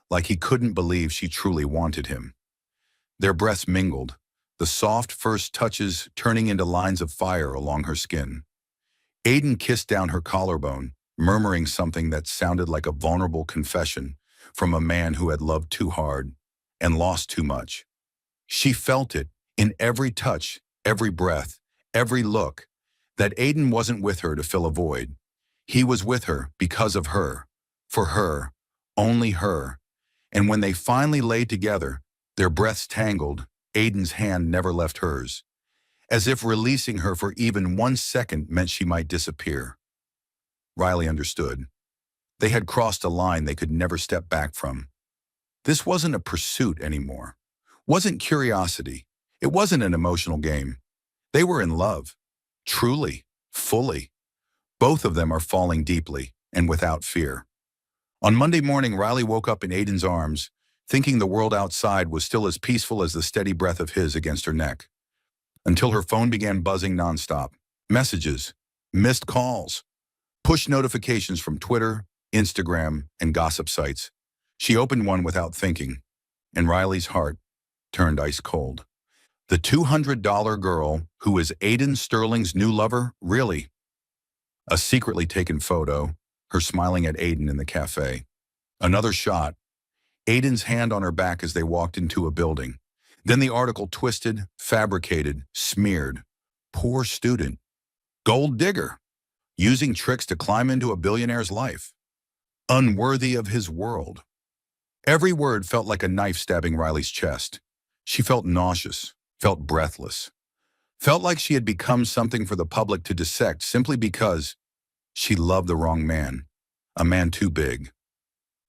like he couldn't believe she truly wanted him. Their breaths mingled, the soft first touches turning into lines of fire along her skin. Aiden kissed down her collarbone, murmuring something that sounded like a vulnerable confession from a man who had loved too hard and lost too much. She felt it in every touch, every breath, every look, that Aiden wasn't with her to fill a void. He was with her because of her, for her, only her. And when they finally lay together, their breaths tangled, Aiden's hand never left hers, as if releasing her for even 1 second meant she might disappear. Riley understood. They had crossed a line they could never step back from. This wasn't a pursuit anymore. Wasn't curiosity. It wasn't an emotional game. They were in love. Truly. Fully. Both of them are falling deeply and without fear. On Monday morning, Riley woke up in Aiden's arms, thinking the world outside was still as peaceful as the steady breath of his against her neck. Until her phone began buzzing nonstop. Messages. Missed calls. Push notifications from Twitter, Instagram, and gossip sites. She opened one without thinking, and Riley's heart turned ice cold. The $200 girl who is Aiden Sterling's new lover? Really? A secretly taken photo, her smiling at Aiden in the cafe. Another shot, Aiden's hand on her back as they walked into a building. Then the article twisted, fabricated, smeared. Poor student. Gold digger. Using tricks to climb into a billionaire's life. Unworthy of his world. Every word felt like a knife stabbing Riley's chest. She felt nauseous, felt breathless. Felt like she had become something for the public to dissect simply because she loved the wrong man. A man too big.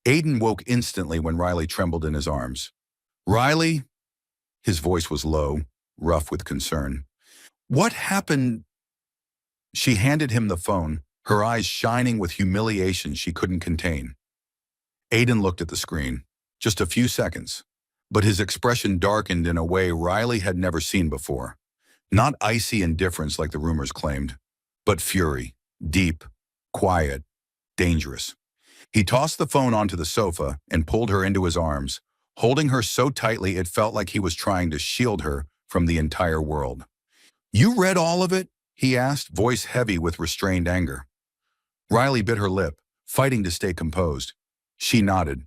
Aiden woke instantly when Riley trembled in his arms. "Riley?" His voice was low, rough with concern. "What happened?" She handed him the phone, her eyes shining with humiliation she couldn't contain. Aiden looked at the screen. Just a few seconds. But his expression darkened in a way Riley had never seen before. Not icy indifference like the rumors claimed, but fury. Deep, quiet, dangerous. He tossed the phone onto the sofa and pulled her into his arms, holding her so tightly it felt like he was trying to shield her from the entire world. "You read all of it?" he asked, voice heavy with restrained anger. Riley bit her lip, fighting to stay composed. She nodded.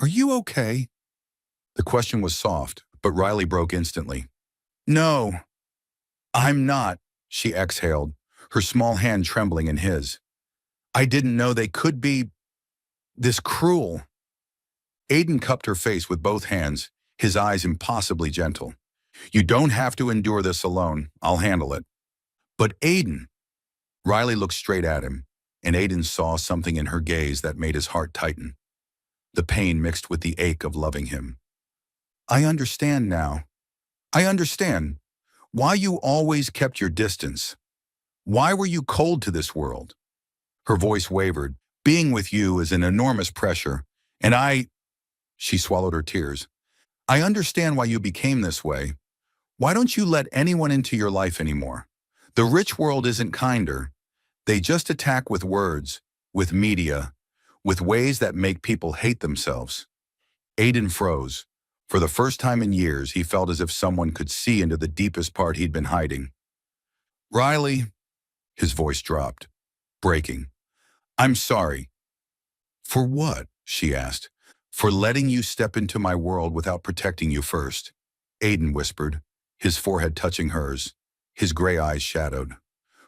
"Are you okay?" The question was soft, but Riley broke instantly. "No, I'm not," she exhaled, her small hand trembling in his. "I didn't know they could be this cruel." Aiden cupped her face with both hands, his eyes impossibly gentle. "You don't have to endure this alone. I'll handle it." "But Aiden," Riley looked straight at him, and Aiden saw something in her gaze that made his heart tighten. The pain mixed with the ache of loving him. I understand now. I understand why you always kept your distance. Why were you cold to this world? Her voice wavered. Being with you is an enormous pressure, and she swallowed her tears. I understand why you became this way. Why don't you let anyone into your life anymore? The rich world isn't kinder. They just attack with words, with media, with ways that make people hate themselves. Aiden froze. For the first time in years, he felt as if someone could see into the deepest part he'd been hiding. Riley, his voice dropped, breaking. I'm sorry. For what? She asked. For letting you step into my world without protecting you first. Aiden whispered, his forehead touching hers, his gray eyes shadowed.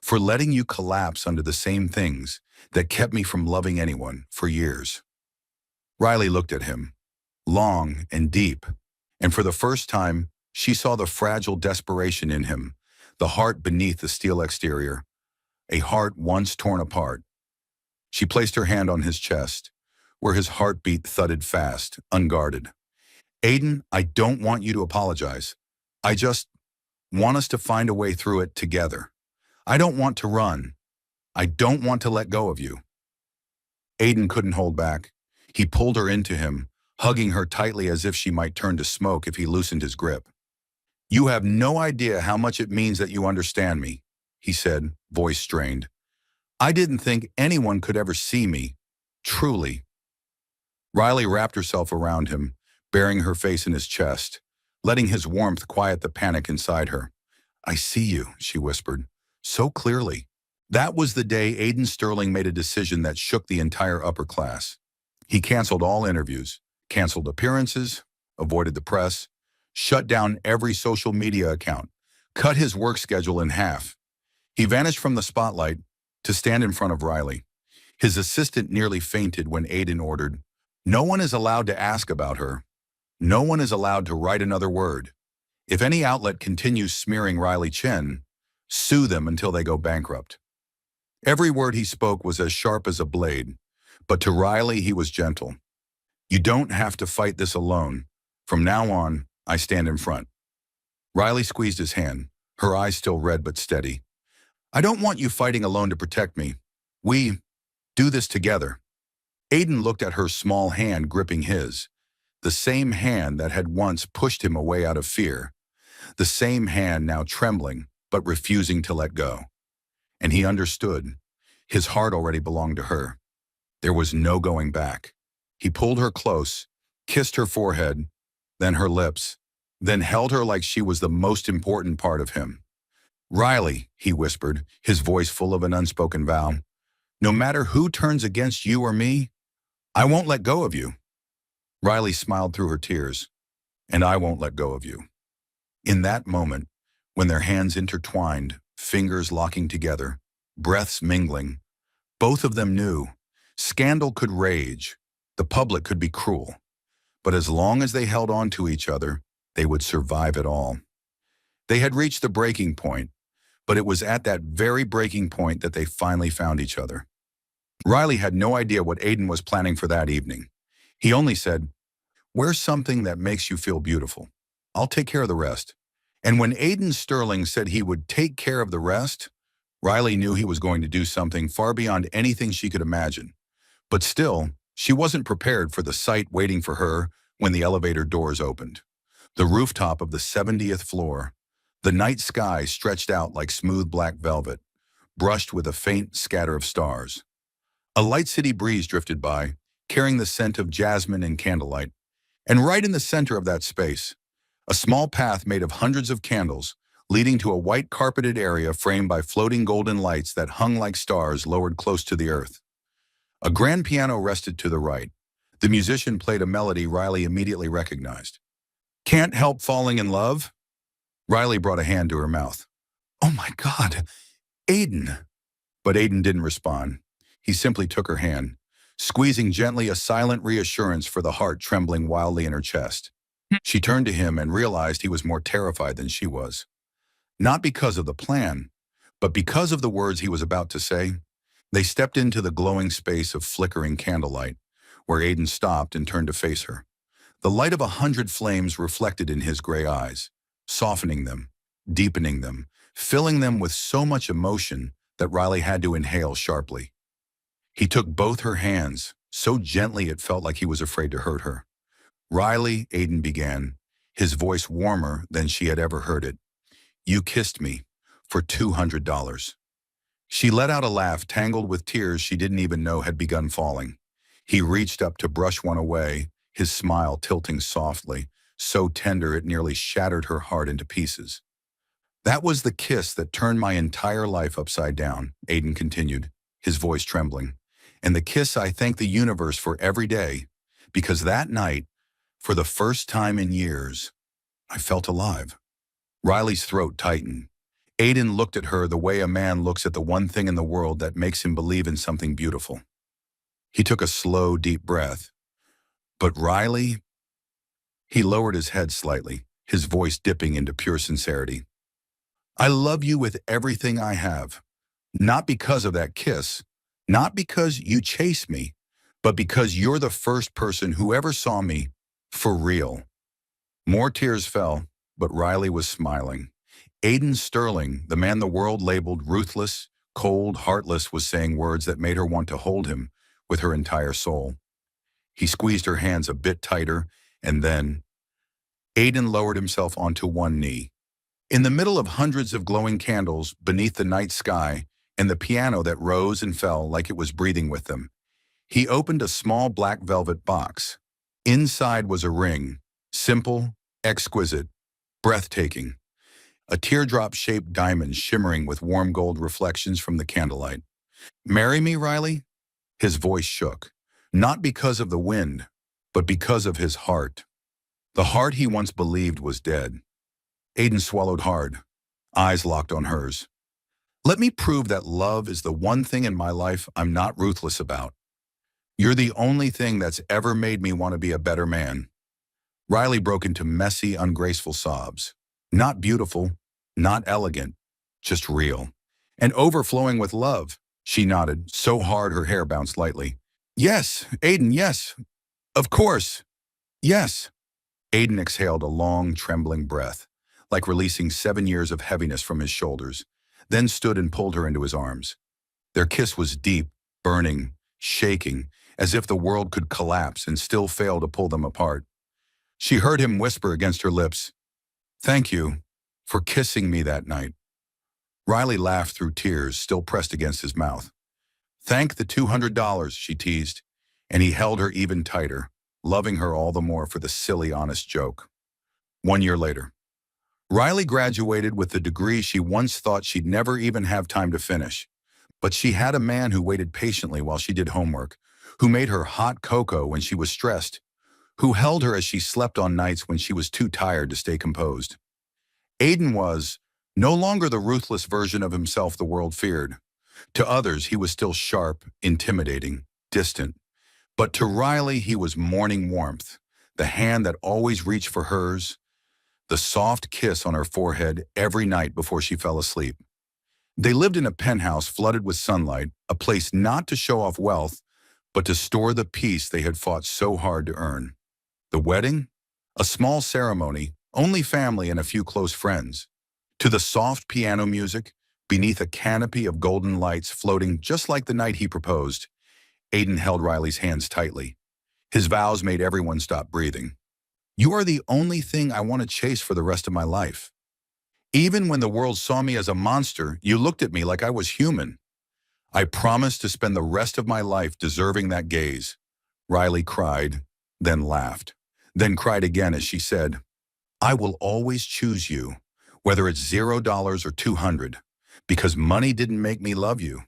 For letting you collapse under the same things that kept me from loving anyone for years. Riley looked at him, long and deep, and for the first time, she saw the fragile desperation in him, the heart beneath the steel exterior, a heart once torn apart. She placed her hand on his chest, where his heartbeat thudded fast, unguarded. Aiden, I don't want you to apologize. I just want us to find a way through it together. I don't want to run. I don't want to let go of you. Aiden couldn't hold back. He pulled her into him, hugging her tightly as if she might turn to smoke if he loosened his grip. You have no idea how much it means that you understand me, he said, voice strained. I didn't think anyone could ever see me, truly. Riley wrapped herself around him, burying her face in his chest, letting his warmth quiet the panic inside her. I see you, she whispered, so clearly. That was the day Aiden Sterling made a decision that shook the entire upper class. He canceled all interviews, canceled appearances, avoided the press, shut down every social media account, cut his work schedule in half. He vanished from the spotlight to stand in front of Riley. His assistant nearly fainted when Aiden ordered, no one is allowed to ask about her. No one is allowed to write another word. If any outlet continues smearing Riley Chen, sue them until they go bankrupt. Every word he spoke was as sharp as a blade, but to Riley he was gentle. You don't have to fight this alone. From now on, I stand in front. Riley squeezed his hand, her eyes still red but steady. I don't want you fighting alone to protect me. We do this together. Aiden looked at her small hand gripping his, the same hand that had once pushed him away out of fear, the same hand now trembling but refusing to let go. And he understood. His heart already belonged to her. There was no going back. He pulled her close, kissed her forehead, then her lips, then held her like she was the most important part of him. Riley, he whispered, his voice full of an unspoken vow, no matter who turns against you or me, I won't let go of you. Riley smiled through her tears, and I won't let go of you. In that moment, when their hands intertwined, fingers locking together, breaths mingling, both of them knew scandal could rage, the public could be cruel, but as long as they held on to each other, they would survive it all. They had reached the breaking point, but it was at that very breaking point that they finally found each other. Riley had no idea what Aiden was planning for that evening. He only said, wear something that makes you feel beautiful. I'll take care of the rest. And when Aiden Sterling said he would take care of the rest, Riley knew he was going to do something far beyond anything she could imagine. But still, she wasn't prepared for the sight waiting for her when the elevator doors opened. The rooftop of the 70th floor, the night sky stretched out like smooth black velvet, brushed with a faint scatter of stars. A light city breeze drifted by, carrying the scent of jasmine and candlelight. And right in the center of that space, a small path made of hundreds of candles, leading to a white carpeted area framed by floating golden lights that hung like stars lowered close to the earth. A grand piano rested to the right. The musician played a melody Riley immediately recognized. Can't help falling in love? Riley brought a hand to her mouth. Oh my God, Aiden. But Aiden didn't respond. He simply took her hand, squeezing gently, a silent reassurance for the heart trembling wildly in her chest. She turned to him and realized he was more terrified than she was. Not because of the plan, But because of the words he was about to say, they stepped into the glowing space of flickering candlelight, where Aiden stopped and turned to face her. The light of 100 flames reflected in his gray eyes, softening them, deepening them, filling them with so much emotion that Riley had to inhale sharply. He took both her hands, so gently it felt like he was afraid to hurt her. "Riley," Aiden began, his voice warmer than she had ever heard it. "You kissed me for $200. She let out a laugh tangled with tears she didn't even know had begun falling. He reached up to brush one away, his smile tilting softly, so tender it nearly shattered her heart into pieces. "That was the kiss that turned my entire life upside down," Aiden continued, his voice trembling. "And the kiss I thank the universe for every day, because that night, for the first time in years, I felt alive." Riley's throat tightened. Aiden looked at her the way a man looks at the one thing in the world that makes him believe in something beautiful. He took a slow, deep breath. "But Riley," he lowered his head slightly, his voice dipping into pure sincerity. "I love you with everything I have. Not because of that kiss, not because you chase me, but because you're the first person who ever saw me for real." More tears fell, but Riley was smiling. Aiden Sterling, the man the world labeled ruthless, cold, heartless, was saying words that made her want to hold him with her entire soul. He squeezed her hands a bit tighter, and then Aiden lowered himself onto one knee. In the middle of hundreds of glowing candles, beneath the night sky, and the piano that rose and fell like it was breathing with them, he opened a small black velvet box. Inside was a ring, simple, exquisite, breathtaking. A teardrop-shaped diamond shimmering with warm gold reflections from the candlelight. "Marry me, Riley?" His voice shook, not because of the wind, but because of his heart. The heart he once believed was dead. Aiden swallowed hard, eyes locked on hers. "Let me prove that love is the one thing in my life I'm not ruthless about. You're the only thing that's ever made me want to be a better man." Riley broke into messy, ungraceful sobs. Not beautiful, not elegant, just real. And overflowing with love. She nodded, so hard her hair bounced lightly. "Yes, Aiden, yes. Of course. Yes." Aiden exhaled a long, trembling breath, like releasing 7 years of heaviness from his shoulders, then stood and pulled her into his arms. Their kiss was deep, burning, shaking, as if the world could collapse and still fail to pull them apart. She heard him whisper against her lips, "Thank you for kissing me that night." Riley laughed through tears still pressed against his mouth. "Thank the $200, she teased, and he held her even tighter, loving her all the more for the silly, honest joke. 1 year later, Riley graduated with the degree she once thought she'd never even have time to finish. But she had a man who waited patiently while she did homework, who made her hot cocoa when she was stressed, who held her as she slept on nights when she was too tired to stay composed. Aiden was no longer the ruthless version of himself the world feared. To others, he was still sharp, intimidating, distant. But to Riley, he was morning warmth, the hand that always reached for hers, the soft kiss on her forehead every night before she fell asleep. They lived in a penthouse flooded with sunlight, a place not to show off wealth, but to store the peace they had fought so hard to earn. The wedding? A small ceremony, only family and a few close friends. To the soft piano music, beneath a canopy of golden lights floating just like the night he proposed, Aiden held Riley's hands tightly. His vows made everyone stop breathing. "You are the only thing I want to chase for the rest of my life. Even when the world saw me as a monster, you looked at me like I was human. I promise to spend the rest of my life deserving that gaze." Riley cried, then laughed, then cried again as she said, "I will always choose you, whether it's $0 or 200, because money didn't make me love you."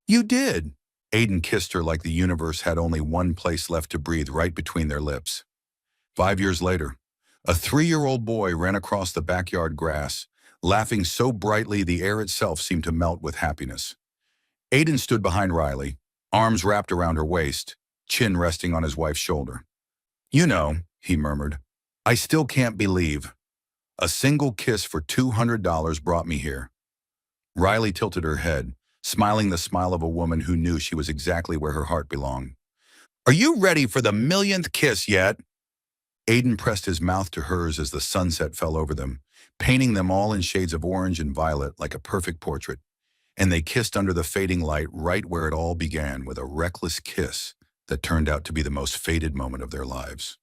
"You did." Aiden kissed her like the universe had only one place left to breathe right between their lips. 5 years later, a 3-year-old boy ran across the backyard grass, laughing so brightly the air itself seemed to melt with happiness. Aiden stood behind Riley, arms wrapped around her waist, chin resting on his wife's shoulder. "You know," he murmured, "I still can't believe. A single kiss for $200 brought me here. Riley tilted her head, smiling the smile of a woman who knew she was exactly where her heart belonged. Are you ready for the millionth kiss yet? Aiden pressed his mouth to hers as the sunset fell over them, painting them all in shades of orange and violet like a perfect portrait. And they kissed under the fading light right where it all began, with a reckless kiss that turned out to be the most fated moment of their lives.